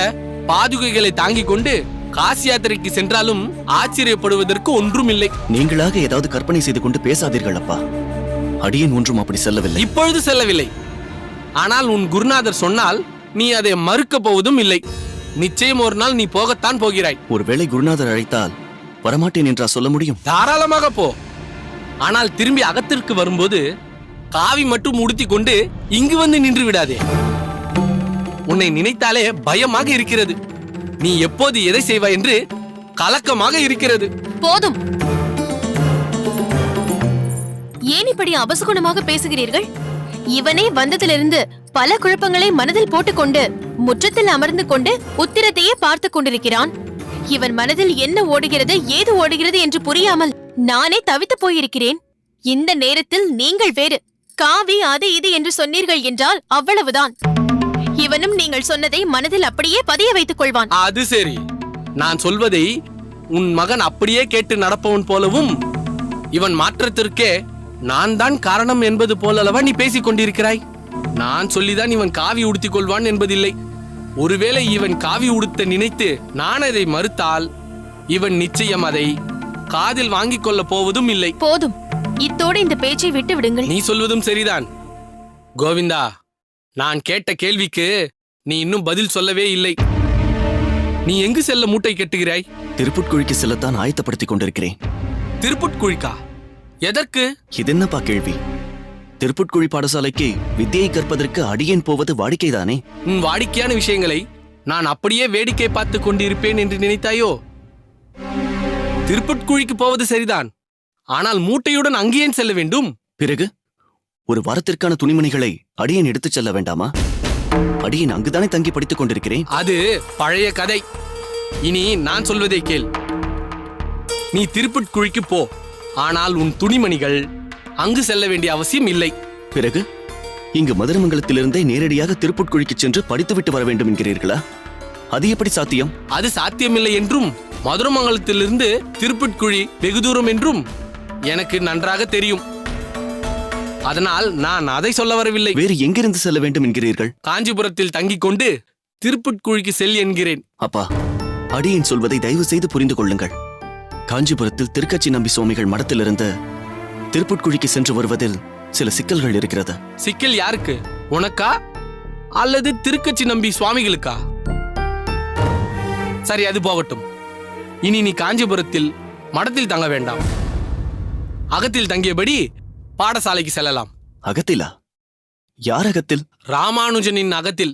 பாதுகைகளை தாங்கிக் கொண்டு காசி யாத்திரைக்கு சென்றாலும் ஆச்சரியப்படுவதற்கு ஒன்றும் இல்லை. நீங்களாக ஏதாவது கற்பனை செய்து கொண்டு பேசாதீர்கள் அப்பா. அடியேன் ஒன்றும் அப்படி செல்லவில்லை. இப்பொழுது செல்லவில்லை. ஆனால் உன் குருநாதர் சொன்னால் நீ அதை மறுக்க போவதும் இல்லை. நிச்சயம் ஒரு நாள் நீ போகத்தான் போகிறாய். ஒருவேளை குருநாதர் அழைத்தால் வரமாட்டேன் என்றா சொல்ல முடியும்? தாராளமாக போ. ஆனால் திரும்பி அகத்திற்கு வரும்போது காவி மட்டும் உடுத்திக் கொண்டு இங்கு வந்து நின்று விடாதே. உன்னை நினைத்தாலே பயமாக இருக்கிறது. நீ எப்போது எதை செய்வாய் என்று கலக்கமாக இருக்கிறது. போதும். ஏன் இப்படி அபசகுணமாக பேசுகிறீர்கள்? இவனே வந்ததிலிருந்து பல குழப்பங்களை மனதில் போட்டுக்கொண்டு முற்றத்தில் அமர்ந்து கொண்டு உத்திரத்தையே பார்த்து கொண்டிருக்கிறான். இவன் மனதில் என்ன ஓடுகிறது, ஏது ஓடுகிறது என்று புரியாமல் நானே தவித்து போயிருக்கிறேன். இந்த நேரத்தில் நீங்கள் வேறு காவி அது இது என்று சொன்னீர்கள் என்றால் அவ்வளவுதான். இவனும் நீங்கள் சொன்னதை மனதில் அப்படியே பதிய வைத்துக் கொள்வான். அது சரி, நான் சொல்வதை உன் மகன் அப்படியே கேட்டு நடப்பவன் போலவும், இவன் மாற்றத்திற்கே நான் தான் காரணம் என்பது போலவா நீ பேசிக் கொண்டிருக்கிறாய்? நான் சொல்லிதான் இவன் காவி உடுத்திக் கொள்வான் என்பதில்லை. ஒருவேளை இவன் காவி உடுத்த நினைத்து நான் அதை மறுத்தால் இவன் நிச்சயம் அதை காதில் வாங்கிக் கொள்ள போவதும் இல்லை. போதும், இத்தோடு இந்த பேச்சை விட்டு விடுங்கள். நீ சொல்வதும் சரிதான். கோவிந்தா, நான் கேட்ட கேள்விக்கு நீ இன்னும் பதில் சொல்லவே இல்லை. நீ எங்கு செல்ல மூட்டை கட்டுகிறாய்? திருப்புட்குழிக்கு செல்லத்தான் ஆயத்தப்படுத்திக் கொண்டிருக்கிறேன். திருப்புட்குழிக்கா? எதற்கு? இது என்னப்பா கேள்வி? திருப்புட்குழி பாடசாலைக்கு வித்தியை கற்பதற்கு அடியேன் போவது வாடிக்கைதானே? உன் வாடிக்கையான விஷயங்களை நான் அப்படியே வேடிக்கை பார்த்து கொண்டிருப்பேன் என்று நினைத்தாயோ? திருப்புட்குழிக்கு போவது சரிதான், ஆனால் மூட்டையுடன் அங்கேயே செல்ல வேண்டும். பிறகு ஒரு வாரத்திற்கான துணிமணிகளை அடியேன் எடுத்துச் செல்ல வேண்டாமா? அடியேன் அங்குதானே தங்கி படித்துக் கொண்டிருக்கிறேன். அது பழைய கதை. இனி நான் சொல்வதை கேள். நீ திருப்புட்குழிக்கு போ, ஆனால் உன் துணிமணிகள் அங்கு செல்ல வேண்டிய அவசியம் இல்லை. பிறகு இங்கு மதுரமங்கலத்திலிருந்தே நேரடியாக திருப்புட்குழிக்கு சென்று படித்துவிட்டு வர வேண்டும் என்கிறீர்களா? அது எப்படி சாத்தியம்? அது சாத்தியமில்லை என்றும் மதுரமங்கலத்திலிருந்து திருப்புட்குழி வெகு தூரம் என்றும் எனக்கு நன்றாக தெரியும். அதனால் நான் அதை சொல்ல வரவில்லை. வேறு எங்கிருந்து செல்ல வேண்டும் என்கிறீர்கள்? காஞ்சிபுரத்தில் தங்கிக் கொண்டு திருப்புட்குழிக்கு செல் என்கிறேன். அப்பா, அடியேன் சொல்வதை தயவு செய்து புரிந்து கொள்ளுங்கள். காஞ்சிபுரத்தில் திருக்கச்சி நம்பி சுவாமிகள் மடத்திலிருந்து திருப்புட்குழிக்கு சென்று வருவதில் சில சிக்கல்கள் இருக்கிறது. சிக்கல் யாருக்கு? உனக்கா அல்லது திருக்கச்சி நம்பி சுவாமிகளுக்கா? சரி, அது போகட்டும். இனி நீ காஞ்சிபுரத்தில் மடத்தில் தங்க வேண்டாம். அகத்தில் தங்கியபடி பாடசாலைக்கு செல்லலாம். அகத்திலா? யார் அகத்தில்? ராமானுஜனின் அகத்தில்.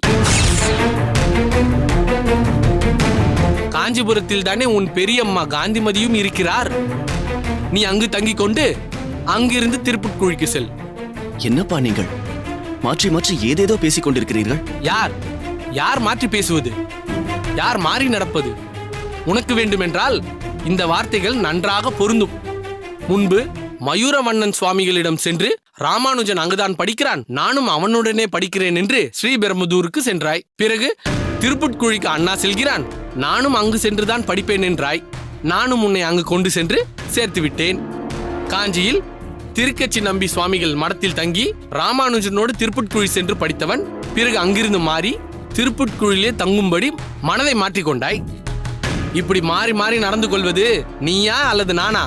காஞ்சிபுரத்தில் தானே உன் பெரியம்மா காந்திமதியும் இருக்கிறார். நீ அங்கு தங்கிக் கொண்டு அங்கிருந்து திருப்புட்குழிக்கு செல். என்னப்பா நீங்கள் மாற்றி மாற்றி ஏதேதோ பேசிக் கொண்டிருக்கிறீர்கள்? யார் மாற்றி பேசுவது? யார் மாறி நடப்பது? உனக்கு வேண்டுமென்றால் இந்த வார்த்தைகள் நன்றாக பொருந்தும். முன்பு மயூரவண்ணன் சுவாமிகளிடம் சென்று ராமானுஜன் அங்குதான் படிக்கிறான், நானும் அவனுடனே படிக்கிறேன் என்று ஸ்ரீபெரும்புதூருக்கு சென்றாய். பிறகு திருப்புட்குழிக்கு அண்ணா செல்கிறான், நானும் அங்கு சென்றுதான் படிப்பேன் என்றாய். நானும் உன்னை அங்கு கொண்டு சென்று சேர்த்து விட்டேன். காஞ்சியில் திருக்கச்சி நம்பி சுவாமிகள் மடத்தில் தங்கி ராமானுஜனோடு திருப்புட்குழி சென்று படித்தவன் பிறகு அங்கிருந்து மாறி திருப்புட்குழியிலே தங்கும்படி மனதை மாற்றிக்கொண்டாய். இப்படி மாறி மாறி நடந்து கொள்வது நீயா அல்லது நானா?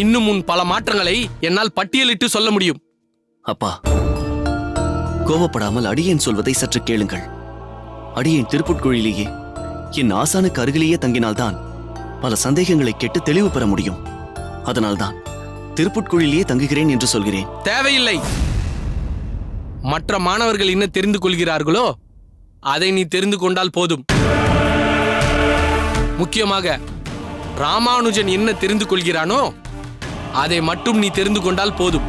இன்னும் உன் பல மாற்றங்களை என்னால் பட்டியலிட்டு சொல்ல முடியும். அப்பா, கோபப்படாமல் அடியேன் சொல்வதை சற்று கேளுங்கள். அடியேன் திருப்புட்குழியிலேயே என் ஆசானுக்கு அருகிலேயே தங்கினால்தான் பல சந்தேகங்களை கேட்டு தெளிவு பெற முடியும். அதனால்தான் திருப்புட்குழியிலேயே தங்குகிறேன் என்று சொல்கிறேன். தேவையில்லை. மற்ற மாணவர்கள் என்ன தெரிந்து கொள்கிறார்களோ அதை நீ தெரிந்து கொண்டால் போதும். முக்கியமாக ராமானுஜன் என்ன தெரிந்து கொள்கிறானோ அதை மட்டும் நீ தெரிந்து கொண்டால் போதும்.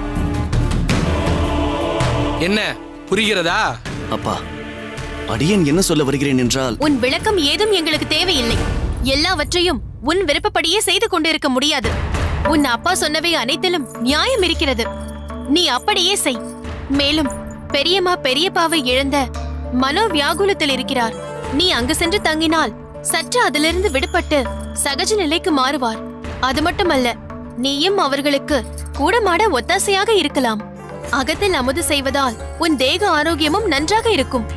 என்ன, புரிகிறதா? அப்பா, அடியேன் என்ன சொல்ல வருகிறேன் என்றால், உன் விளக்கம் ஏதும் எங்களுக்கு தேவையில்லை. எல்லாவற்றையும் உன் விருப்பப்படியே செய்து கொண்டிருக்க முடியாது. உன் அப்பா சொன்னவை அனைத்திலும் நியாயம் இருக்கிறது. நீ அப்படியே செய். மேலும் பெரியம்மா பெரியப்பாவை இழந்த மனோவியாகுலத்தில் இருக்கிறார். நீ அங்கு சென்று தங்கினால் சற்று அதிலிருந்து விடுபட்டு சகஜ நிலைக்கு மாறுவார். அது மட்டுமல்ல, நீயும் அவர்களுக்கு கூடமாட ஒத்தாசையாக இருக்கலாம். அகத்தில் அமுது செய்வதால் உன் தேக ஆரோக்கியமும் நன்றாக இருக்கும்.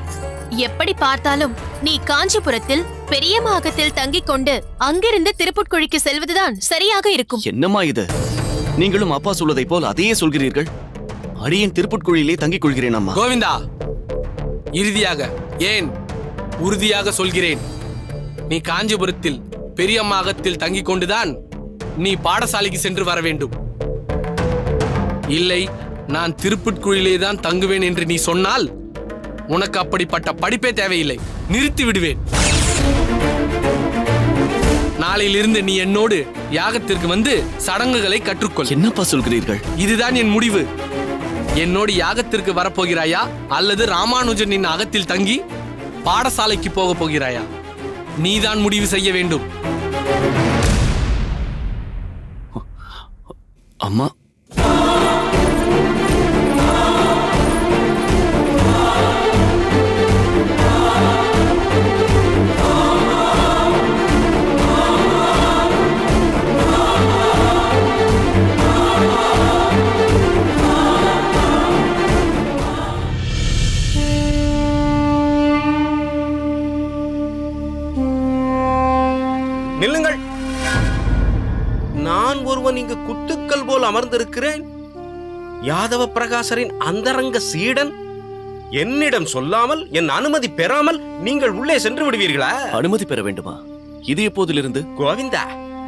எப்படி பார்த்தாலும் நீ காஞ்சிபுரத்தில் பெரியம்மா அகத்தில் தங்கிக் கொண்டு அங்கிருந்து திருப்புட்குழிக்கு செல்வதுதான் சரியாக இருக்கும். என்னம்மா இது? நீங்களும் அப்பா சொல்வதை போல் அதையே சொல்கிறீர்கள். அடியேன் திருப்புட்குழியிலே தங்கிக் கொள்கிறேன் அம்மா. கோவிந்தா, இறுதியாக, ஏன் உறுதியாக சொல்கிறேன், நீ காஞ்சிபுரத்தில் பெரியம்மா அகத்தில் தங்கிக் கொண்டுதான் நீ பாடசாலைக்கு சென்று வர வேண்டும். இல்லை, நான் திருப்புட்குழியிலே தான் தங்குவேன் என்று நீ சொன்னால் உனக்கு அப்படிப்பட்ட படிப்பே தேவையில்லை. நிறுத்தி விடுவேன். நாளையிலிருந்து நீ என்னோடு யாகத்திற்கு வந்து சடங்குகளை கற்றுக்கொள். என்னப்பா சொல்கிறீர்கள்? இதுதான் என் முடிவு. என்னோடு யாகத்திற்கு வரப்போகிறாயா அல்லது ராமானுஜனின் அகத்தில் தங்கி பாடசாலைக்கு போக போகிறாயா? நீதான் முடிவு செய்ய வேண்டும். அம்மா, நில்லுங்கள். நான் ஒருவன் இங்கு குத்துக்கள் போல் அமர்ந்திருக்கிறேன். யாதவ பிரகாசரின் அந்தரங்க சீடன். என்னிடம் சொல்லாமல், என் அனுமதி பெறாமல் நீங்கள் உள்ளே சென்று விடுவீர்களா? அனுமதி பெற வேண்டுமா? இது எப்போதிலிருந்து? கோவிந்தா,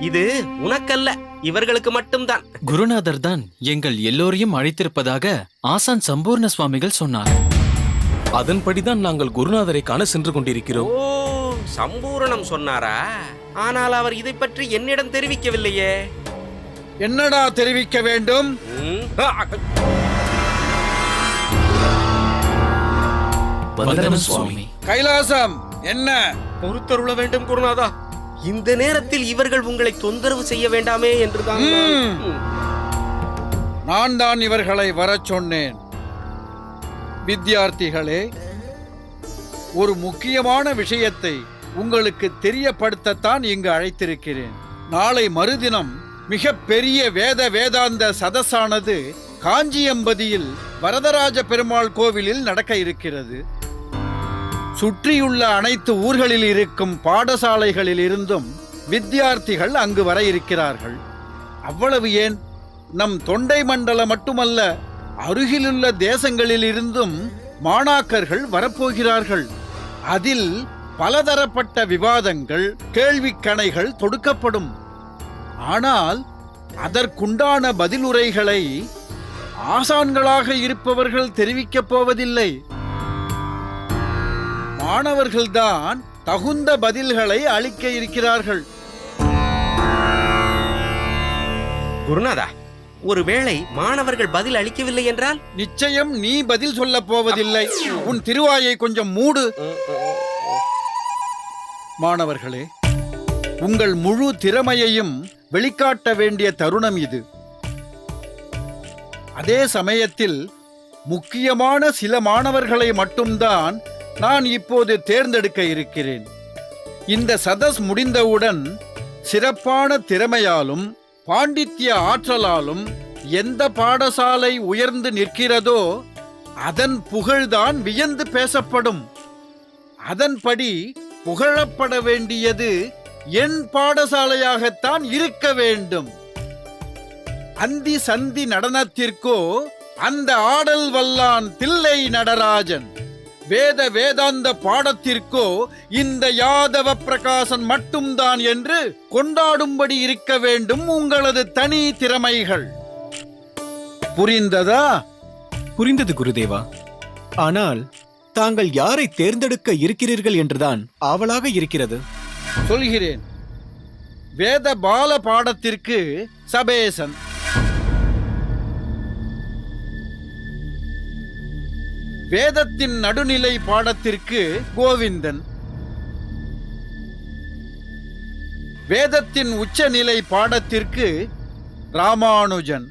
இது உனக்கல்ல, இவர்களுக்கு மட்டும்தான். குருநாதர் தான் எங்கள் எல்லோரையும் அழைத்திருப்பதாக ஆசான் சம்பூர்ண சுவாமிகள் சொன்னார். அதன்படிதான் நாங்கள் குருநாதரை காண சென்று கொண்டிருக்கிறோம். ஓ, சம்பூரணம் சொன்னாரா? ஆனால் அவர் இதை பற்றி என்னிடம் தெரிவிக்கவில்லையே. என்னடா தெரிவிக்க வேண்டும்? வந்தனம் சுவாமி. கைலாசம், என்ன? பொறுத்தருள வேண்டும் குருநாதா. இந்த நேரத்தில் இவர்கள் உங்களை தொந்தரவு செய்ய வேண்டாமே என்றுதான் நான் தான் இவர்களை வரச் சொன்னேன். வித்யார்த்திகளே, ஒரு முக்கியமான விஷயத்தை உங்களுக்கு தெரியப்படுத்தத்தான் இங்கு அழைத்திருக்கிறேன். நாளை மறுதினம் மிக பெரிய வேதாந்த சதஸானது காஞ்சியம்பதியில் வரதராஜ பெருமாள் கோவிலில் நடக்க இருக்கிறது. சுற்றியுள்ள அனைத்து ஊர்களில் இருக்கும் பாடசாலைகளில் இருந்தும் வித்யார்த்திகள் அங்கு வர இருக்கிறார்கள். அவ்வளவு ஏன், நம் தொண்டை மண்டலம் மட்டுமல்ல, அருகிலுள்ள தேசங்களில் இருந்தும் மாணாக்கர்கள் வரப்போகிறார்கள். அதில் பலதரப்பட்ட விவாதங்கள், கேள்விக்கணைகள் தொடுக்கப்படும். ஆனால் அதற்குண்டான பதிலுரைகளை ஆசான்களாக இருப்பவர்கள் தெரிவிக்கப் போவதில்லை. மாணவர்கள்தான் தகுந்த பதில்களை அளிக்க இருக்கிறார்கள். குருநாதா, ஒருவேளை மாணவர்கள் பதில் அளிக்கவில்லை என்றால்? நிச்சயம் நீ பதில் சொல்ல போவதில்லை. உன் திருவாயை கொஞ்சம் மூடு. மாணவர்களே, உங்கள் முழு திறமையையும் வெளிக்காட்ட வேண்டிய தருணம் இது. அதே சமயத்தில் முக்கியமான சில மாணவர்களை மட்டும்தான் நான் இப்போது தேர்ந்தெடுக்க இருக்கிறேன். இந்த சதஸ் முடிந்தவுடன் சிறப்பான திறமையாலும் பாண்டித்ய ஆற்றலாலும் எந்த பாடசாலை உயர்ந்து நிற்கிறதோ அதன் புகழ்தான் வியந்து பேசப்படும். அதன்படி புகழப்பட வேண்டியது என் பாடசாலையாகத்தான் இருக்க வேண்டும். அந்தி சந்தி நடனத்திற்கோ அந்த ஆடல் வல்லான் தில்லை நடராஜன், வேதாந்த பாடத்திற்கோ இந்த யாதவ பிரகாசன் மட்டும்தான் என்று கொண்டாடும்படி இருக்க வேண்டும் உங்களது தனி திறமைகள். புரிந்ததா? புரிந்தது குருதேவா. ஆனால் தாங்கள் யாரை தேர்ந்தெடுக்க இருக்கிறீர்கள் என்றுதான் ஆவலாக இருக்கிறது. சொல்கிறேன். வேத பால பாடத்திற்கு சபேசன், வேதத்தின் நடுநிலை பாடத்திற்கு கோவிந்தன், வேதத்தின் உச்சநிலை பாடத்திற்கு ராமானுஜன்.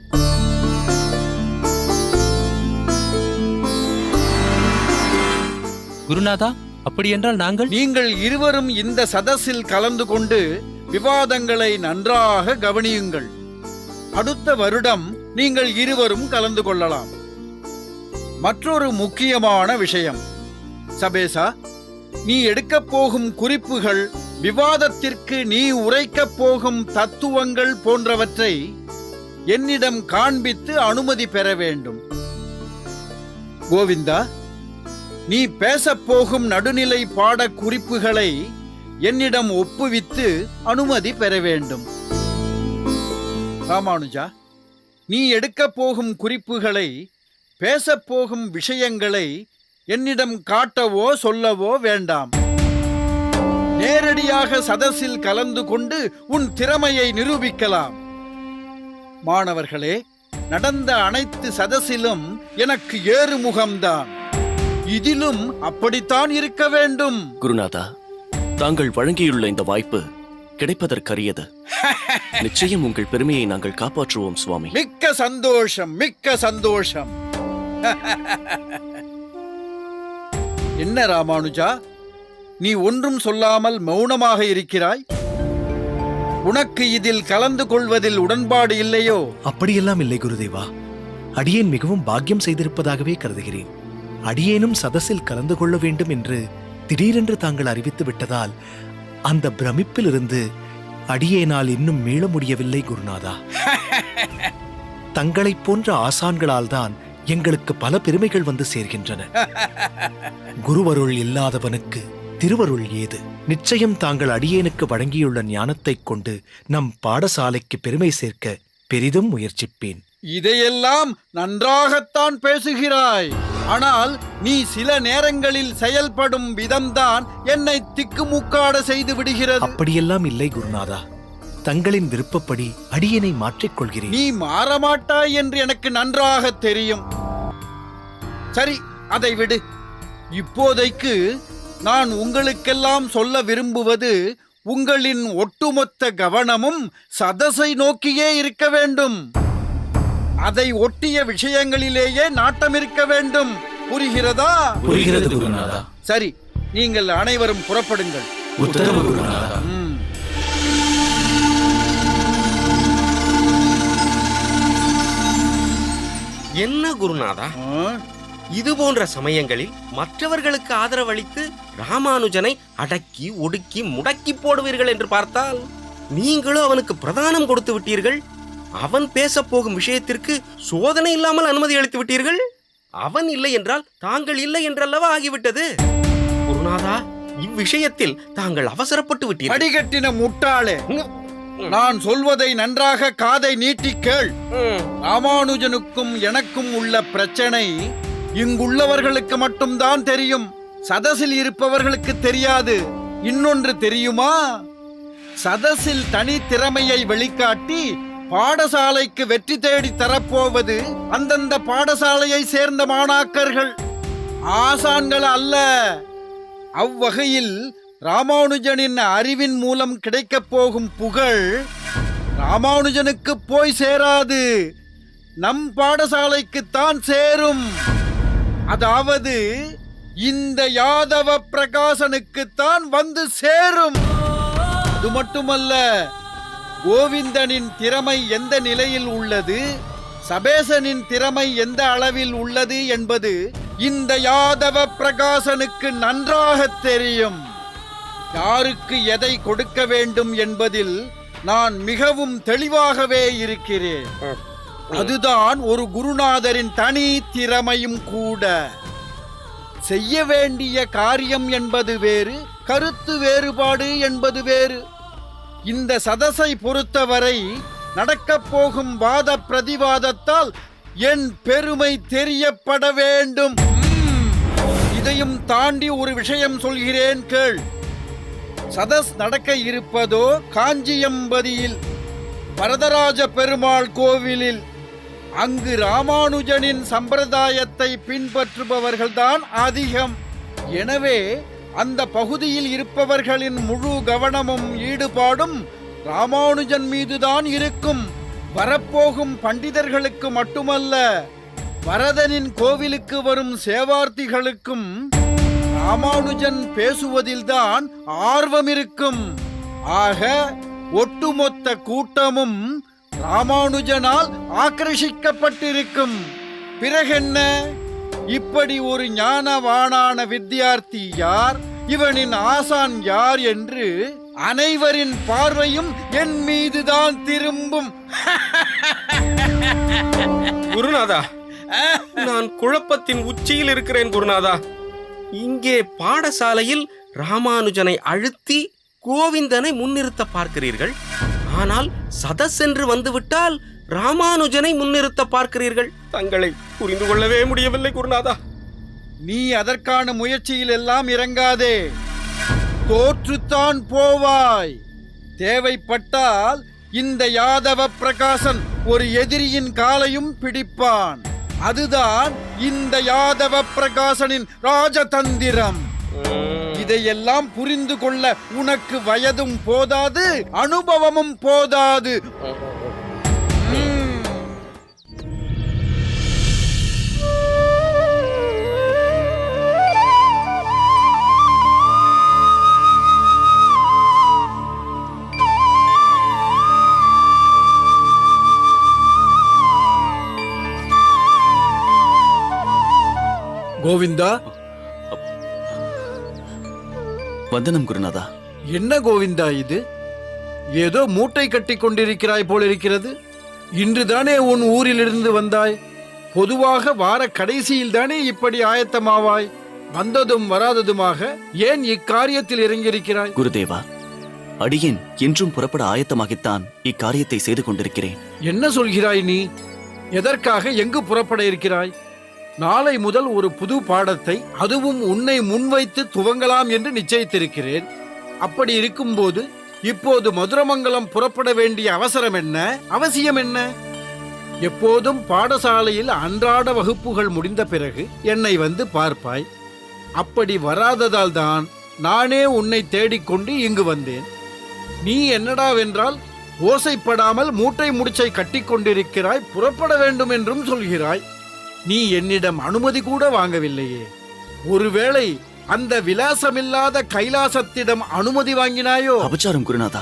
குருநாதா, அப்படியென்றால் நாங்கள்? நீங்கள் இருவரும் இந்த சதஸில் கலந்து கொண்டு விவாதங்களை நன்றாக கவனியுங்கள். அடுத்த வருடம் நீங்கள் இருவரும் கலந்து கொள்ளலாம். மற்றொரு முக்கியமான விஷயம், சபேசா, நீ எடுக்கப் போகும் குறிப்புகள், விவாதத்திற்கு நீ உரைக்கப் போகும் தத்துவங்கள் போன்றவற்றை என்னிடம் காண்பித்து அனுமதி பெற வேண்டும். கோவிந்தா, நீ பேசப்போகும் நடுநிலை பாட குறிப்புகளை என்னிடம் ஒப்புவித்து அனுமதி பெற வேண்டும். ராமானுஜா, நீ எடுக்கப் போகும் குறிப்புகளை, பேசப்போகும் விஷயங்களை என்னிடம் காட்டவோ சொல்லவோ வேண்டாம். நேரடியாக சதஸில் கலந்து கொண்டு உன் திறமையை நிரூபிக்கலாம். மாணவர்களே, நடந்த அனைத்து சதஸிலும் எனக்கு ஏறுமுகம்தான். இதிலும் அப்படித்தான் இருக்க வேண்டும். குருநாதா, தாங்கள் வழங்கியுள்ள இந்த வாய்ப்பு கிடைப்பதற்கரியது. நிச்சயம் உங்கள் பெருமையை நாங்கள் காப்பாற்றுவோம் சுவாமி. மிக்க சந்தோஷம், மிக்க சந்தோஷம். என்ன ராமானுஜா, நீ ஒன்றும் சொல்லாமல் மௌனமாக இருக்கிறாய்? உனக்கு இதில் கலந்து கொள்வதில் உடன்பாடு இல்லையோ? அப்படியெல்லாம் இல்லை குருதேவா. அடியேன் மிகவும் பாக்கியம் செய்திருப்பதாகவே கருதுகிறேன். அடியேனும் சதஸில் கலந்து கொள்ள வேண்டும் என்று திடீரென்று தாங்கள் அறிவித்து விட்டதால் அந்த பிரமிப்பிலிருந்து அடியேனால் இன்னும் மீள முடியவில்லை குருநாதா. தங்களைப் போன்ற ஆசான்களால் தான் எங்களுக்கு பல பெருமைகள் வந்து சேர்கின்றன. குருவருள் இல்லாதவனுக்கு திருவருள் ஏது? நிச்சயம் தாங்கள் அடியேனுக்கு வழங்கியுள்ள ஞானத்தைக் கொண்டு நம் பாடசாலைக்கு பெருமை சேர்க்க பெரிதும் முயற்சிப்பேன். இதையெல்லாம் நன்றாகத்தான் பேசுகிறாய். ஆனால் நீ சில நேரங்களில் செயல்படும் விதம்தான் என்னை திக்குமுக்காட செய்து விடுகிறது. அப்படியெல்லாம் இல்லை குருநாதா. தங்களின் விருப்பப்படி அடியேனை மாற்றிக்கொள்கிறேன். நீ மாறமாட்டாய் என்று எனக்கு நன்றாக தெரியும். சரி, அதை விடு. இப்போதைக்கு நான் உங்களுக்கெல்லாம் சொல்ல விரும்புவது, உங்களின் ஒட்டுமொத்த கவனமும் சதஸை நோக்கியே இருக்க வேண்டும். அதை ஒட்டிய விஷயங்களிலேயே நாட்டம் இருக்க வேண்டும். புரிகிறதா? புரிகிறது குருநாதா. சரி, நீங்கள் அனைவரும் புறப்படுங்கள். உத்தரவு குருநாதா. என்ன குருநாதா, இது போன்ற சமயங்களில் மற்றவர்களுக்கு ஆதரவளித்து ராமானுஜனை அடக்கி ஒடுக்கி முடக்கி போடுவீர்கள் என்று பார்த்தால், நீங்களும் அவனுக்கு பிரதானம் கொடுத்து விட்டீர்கள். அவன் பேச போகும் விஷயத்திற்கு சோதனை இல்லாமல் அனுமதி அளித்து விட்டீர்கள். அவன் இல்லை என்றால் தாங்கள் இல்லை என்றல்லவா ஆகிவிட்டது. குருநாதா, இவ்விஷயத்தில் தாங்கள் அவசரப்பட்டு விட்டீர்கள். அடிகட்டின முட்டாளே, நான் சொல்வதை நன்றாக காதை நீட்டி கேள். ராமானுஜனுக்கும் எனக்கும் உள்ள பிரச்சனை இங்குள்ளவர்களுக்கு மட்டும்தான் தெரியும். சதஸில் இருப்பவர்களுக்கு தெரியாது. இன்னொன்று தெரியுமா? சதஸில் தனி திறமையை வெளிக்காட்டி பாடசாலைக்கு வெற்றி தேடி தரப்போவது அந்தந்த பாடசாலையை சேர்ந்த மாணாக்கர்கள், ஆசான்கள் அல்ல. அவ்வகையில் ராமானுஜனின் அறிவின் மூலம் கிடைக்கப் போகும் புகழ் ராமானுஜனுக்கு போய் சேராது, நம் பாடசாலைக்குத்தான் சேரும். அதாவது இந்த யாதவ பிரகாசனுக்குத்தான் வந்து சேரும். அது மட்டுமல்ல, கோவிந்தனின் திறமை எந்த நிலையில் உள்ளது, சபேசனின் திறமை எந்த அளவில் உள்ளது என்பது இந்த யாதவ பிரகாசனுக்கு நன்றாக தெரியும். யாருக்கு எதை கொடுக்க வேண்டும் என்பதில் நான் மிகவும் தெளிவாகவே இருக்கிறேன். அதுதான் ஒரு குருநாதரின் தனி திறமையும் கூட. செய்ய வேண்டிய காரியம் என்பது வேறு, கருத்து வேறுபாடு என்பது வேறு. இந்த சதஸை பொறுத்தவரை நடக்கப் போகும் வாத பிரதிவாதத்தால் என் பெருமை தெரியப்பட வேண்டும். இதையும் தாண்டி ஒரு விஷயம் சொல்கிறேன் கேள். சதஸ் நடக்க இருப்பதோ காஞ்சியம்பதியில் வரதராஜ பெருமாள் கோவிலில். அங்கு ராமானுஜனின் சம்பிரதாயத்தை பின்பற்றுபவர்கள்தான் அதிகம். எனவே அந்த பகுதியில் இருப்பவர்களின் முழு கவனமும் ஈடுபாடும் ராமானுஜன் மீதுதான் இருக்கும். வரப்போகும் பண்டிதர்களுக்கு மட்டுமல்ல, வரதனின் கோவிலுக்கு வரும் சேவார்த்திகளுக்கும் ராமானுஜன் பேசுவதில்தான் ஆர்வம் இருக்கும். ஆக ஒட்டுமொத்த கூட்டமும் ராமானுஜனால் ஆக்கிரசிக்கப்பட்டிருக்கும். பிறகென்ன? இப்படி ஒரு ஞானவானான வித்தியார்த்தி யார், இவனின் ஆசான் யார் என்று அனைவரின் பார்வையும் என் மீதுதான் திரும்பும். குருநாதா, நான் குழப்பத்தின் உச்சியில் இருக்கிறேன் குருநாதா. இங்கே பாடசாலையில் ராமானுஜனை அழுத்தி கோவிந்தனை முன்னிறுத்த பார்க்கிறீர்கள். ஆனால் சதஸ் என்று வந்துவிட்டால் ராமானுஜனை முன்னிறுத்த பார்க்கிறீர்கள். தங்களை புரிந்து கொள்ளவே முடியவில்லை குருநாதா. நீ அதற்கான முயற்சியில் எல்லாம் இறங்காதே. தோற்றுத்தான் போவாய். தேவைப்பட்டால் இந்த யாதவ பிரகாசன் ஒரு எதிரியின் காலையும் பிடிப்பான். அதுதான் இந்த யாதவ பிரகாசனின் ராஜதந்திரம். இதையெல்லாம் புரிந்து கொள்ள உனக்கு வயதும் போதாது, அனுபவமும் போதாது. கோவிந்தா, வந்தனம் குருநாதா. என்ன கோவிந்தா இது? ஏதோ மூட்டை கட்டி கொண்டிருக்கிறாய் போலிருக்கிறது. இன்றுதானே உன் ஊரிலிருந்து வந்தாய். பொதுவாக வார கடைசியில் தானே இப்படி ஆயத்தமாவாய். வந்ததும் வராததுமாக ஏன் இக்காரியத்தில் இறங்கியிருக்கிறாய்? குருதேவா, அடியேன் என்றும் புறப்பட ஆயத்தமாகித்தான் இக்காரியத்தை செய்து கொண்டிருக்கிறேன். என்ன சொல்கிறாய் நீ? எதற்காக எங்கு புறப்பட இருக்கிறாய்? நாளை முதல் ஒரு புது பாடத்தை, அதுவும் உன்னை முன்வைத்து துவங்கலாம் என்று நிச்சயித்திருக்கிறேன். அப்படி இருக்கும்போது இப்போது மதுரமங்கலம் புறப்பட வேண்டிய அவசரம் என்ன, அவசியம் என்ன? எப்போதும் பாடசாலையில் அன்றாட வகுப்புகள் முடிந்த பிறகு என்னை வந்து பார்ப்பாய். அப்படி வராததால் தான் நானே உன்னை தேடிக்கொண்டு இங்கு வந்தேன். நீ என்னடாவென்றால் ஓசைப்படாமல் மூட்டை முடிச்சை கட்டிக்கொண்டிருக்கிறாய், புறப்பட வேண்டும் என்றும் சொல்கிறாய். நீ என்னிடம் அனுமதி கூட வாங்கவில்லையே. ஒருவேளை அந்த விலாசமில்லாத கைலாசத்திடம் அனுமதி வாங்கினாயோ? அபச்சாரம் குருநாதா.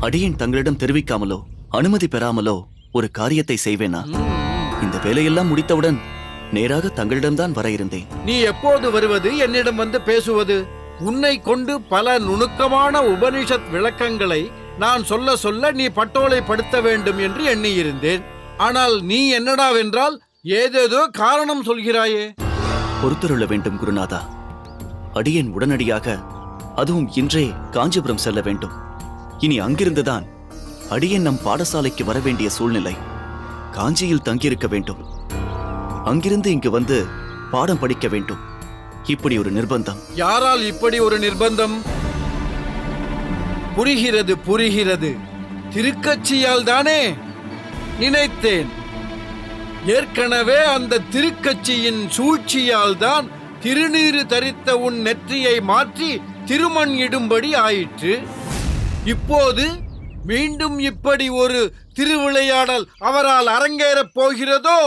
அடியேன் தங்களிடம் தெரிவிக்காமலோ அனுமதி பெறாமலோ ஒரு காரியத்தை செய்வேனா? இந்த வேலையெல்லாம் முடித்தவுடன் நேராக தங்களிடம்தான் வர இருந்தேன். நீ எப்போது வருவது, என்னிடம் வந்து பேசுவது? உன்னை கொண்டு பல நுணுக்கமான உபனிஷத் விளக்கங்களை நான் சொல்ல சொல்ல நீ பட்டோலை படுத்த வேண்டும் என்று எண்ணியிருந்தேன். ஆனால் நீ என்னடாவென்றால் ஏதேதோ காரணம் சொல்கிறாயே. பொறுத்தருள வேண்டும் குருநாதா. அடியேன் உடனடியாக, அதுவும் இன்றே காஞ்சிபுரம் செல்ல வேண்டும். இனி அங்கிருந்துதான் அடியேன் நம் பாடசாலைக்கு வர வேண்டிய சூழ்நிலை. காஞ்சியில் தங்கியிருக்க வேண்டும். அங்கிருந்து இங்கு வந்து பாடம் படிக்க வேண்டும். இப்படி ஒரு நிர்பந்தம். யாரால் இப்படி ஒரு நிர்பந்தம்? புரிகிறது, புரிகிறது. திருக்கட்சியால் தானே? நினைத்தேன். ஏற்கனவே அந்த திருக்கட்சியின் சூழ்ச்சியால் தான் திருநீறு தரித்த உன் நெற்றியை மாற்றி திருமண் இடும்படி ஆயிற்று. இப்போது மீண்டும் இப்படி ஒரு திருவிளையாடல் அவரால் அரங்கேறப் போகிறதோ?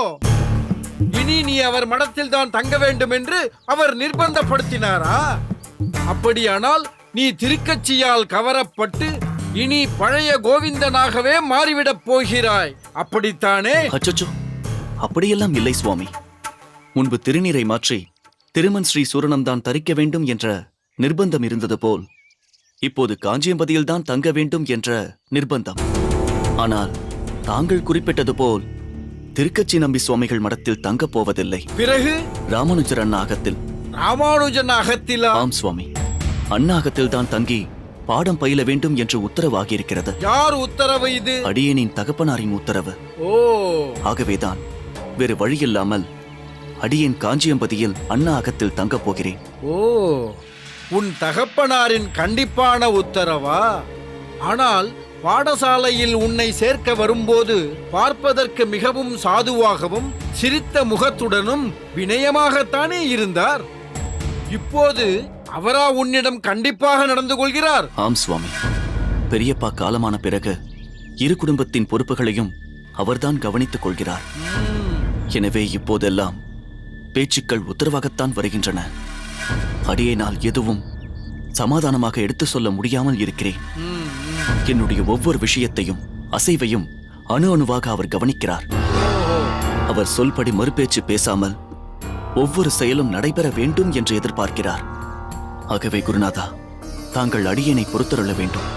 இனி நீ அவர் மடத்தில் தான் தங்க வேண்டும் என்று அவர் நிர்பந்தப்படுத்தினாரா? அப்படியானால் நீ திருக்கட்சியால் கவரப்பட்டு இனி பழைய கோவிந்தனாகவே மாறிவிடப் போகிறாய், அப்படித்தானே? அச்சச்சோ, அப்படியெல்லாம் இல்லை சுவாமி. முன்பு திருநீரை மாற்றி திருமன் ஸ்ரீ சூரணம்தான் தரிக்க வேண்டும் என்ற நிர்பந்தம் இருந்தது போல் இப்போது காஞ்சியம்பதியில்தான் தங்க வேண்டும் என்ற நிர்பந்தம். ஆனால் தாங்கள் குறிப்பிட்டது போல் திருக்கச்சி நம்பி சுவாமிகள் மடத்தில் தங்கப் போவதில்லை. பிறகு ராமானுஜர் அண்ணாகத்தில். ராமானுஜன் அகத்திலா? ஆம் சுவாமி, அண்ணாகத்தில் தான் தங்கி பாடம் பயில வேண்டும் என்று உத்தரவாகியிருக்கிறது. யார் உத்தரவு இது? அடியேனின் தகப்பனாரின் உத்தரவு. ஓ, ஆகவேதான் வேறு வழியில்லாமல் அடியேன் காஞ்சியம்பதியில் அண்ணா அகத்தில் தங்கப் போகிறேன். ஓ, உன் தகப்பனாரின் கண்டிப்பான உத்தரவா? ஆனால் பாடசாலையில் உன்னை சேர்க்க வரும்போது பார்ப்பதற்கு மிகவும் சாதுவாகவும் சிரித்த முகத்துடனும் வினயமாகத்தானே இருந்தார். இப்போது அவரா உன்னிடம் கண்டிப்பாக நடந்து கொள்கிறார்? ஆம் சுவாமி, பெரியப்பா காலமான பிறகு இரு குடும்பத்தின் பொறுப்புகளையும் அவர்தான் கவனித்துக் கொள்கிறார். எனவே இப்போதெல்லாம் பேச்சுக்கள் உத்தரவாகத்தான் வருகின்றன. அடியேனால் எதுவும் சமாதானமாக எடுத்து சொல்ல முடியாமல் இருக்கிறேன். என்னுடைய ஒவ்வொரு விஷயத்தையும் அசைவையும் அணு அணுவாக அவர் கவனிக்கிறார். அவர் சொல்படி மறுபேச்சு பேசாமல் ஒவ்வொரு செயலும் நடைபெற வேண்டும் என்று எதிர்பார்க்கிறார். ஆகவே குருநாதா, தாங்கள் அடியேனை பொறுத்தருள வேண்டும்.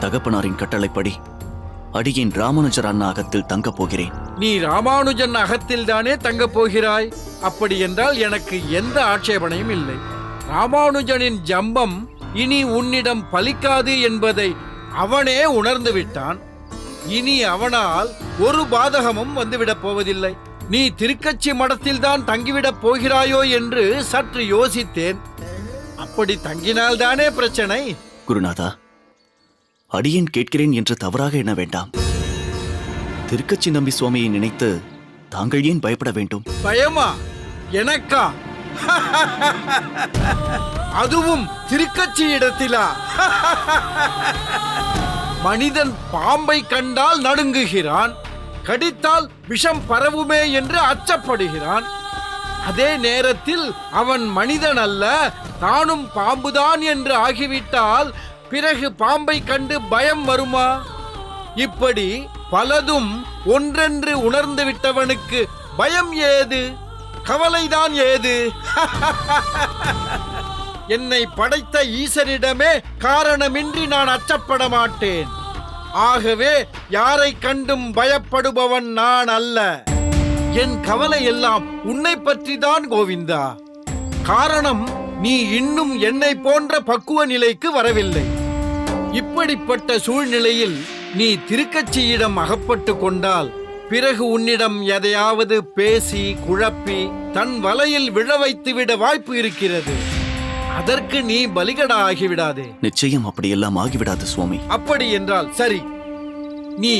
தகப்பனாரின் கட்டளைப்படி அடியேன் ராமானுஜர் அண்ணா அகத்தில் தங்கப் போகிறேன். நீ ராமானுஜன் அகத்தில் தானே தங்கப் போகிறாய்? அப்படி என்றால் எனக்கு எந்த ஆட்சேபனையும் இல்லை. ராமானுஜனின் ஜம்பம் இனி உன்னிடம் பலிக்காது என்பதை அவனே உணர்ந்து விட்டான். இனி அவனால் ஒரு பாதகமும் வந்துவிடப் போவதில்லை. நீ திருக்கச்சி மடத்தில்தான் தங்கிவிடப் போகிறாயோ என்று சற்று யோசித்தேன். அப்படி தங்கினால்தானே பிரச்சனை. குருநாதா, அடியேன் கேட்கிறேன் என்று தவறாக எண்ண வேண்டாம். திருக்கச்சி நம்பி சுவாமியை நினைத்து தாங்கள் ஏன் பயப்பட வேண்டும்? பயமா? எனக்கா? அதுவும் திருக்கச்சி இடத்திலா? மனிதன் பாம்பை கண்டால் நடுங்குகிறான், கடித்தால் விஷம் பரவுமே என்று அச்சப்படுகிறான். அதே நேரத்தில் அவன் மனிதன் அல்ல, தானும் பாம்புதான் என்று ஆகிவிட்டால் பிறகு பாம்பை கண்டு பயம் வருமா? இப்படி பலதும் ஒன்றென்று உணர்ந்து விட்டவனுக்கு பயம் ஏது, கவலைதான் ஏது? என்னை படைத்த ஈசனிடமே காரணமின்றி நான் அச்சப்பட மாட்டேன். ஆகவே யாரை கண்டும் பயப்படுபவன் நான் அல்ல. என் கவலை எல்லாம் உன்னை பற்றிதான் கோவிந்தா. காரணம், நீ இன்னும் என்னை போன்ற பக்குவ நிலைக்கு வரவில்லை. இப்படிப்பட்ட சூழ்நிலையில் நீ திருக்கச்சியிடம் அகப்பட்டு கொண்டால் பிறகு உன்னிடம் எதையாவது பேசி குழப்பி தன் வலையில் விழ வைத்துவிட வாய்ப்பு இருக்கிறது. அதற்கு நீ பலிகடா ஆகிவிடாதே. நிச்சயம் அப்படியெல்லாம் ஆகிவிடாது சுவாமி. அப்படி என்றால் சரி, நீ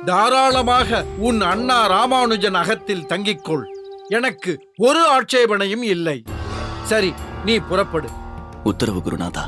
தாராளமாக உன் அண்ணா ராமானுஜன் அகத்தில் தங்கிக்கொள். எனக்கு ஒரு ஆட்சேபனையும் இல்லை. சரி, நீ புறப்படு. உத்தரவு குருநாதா.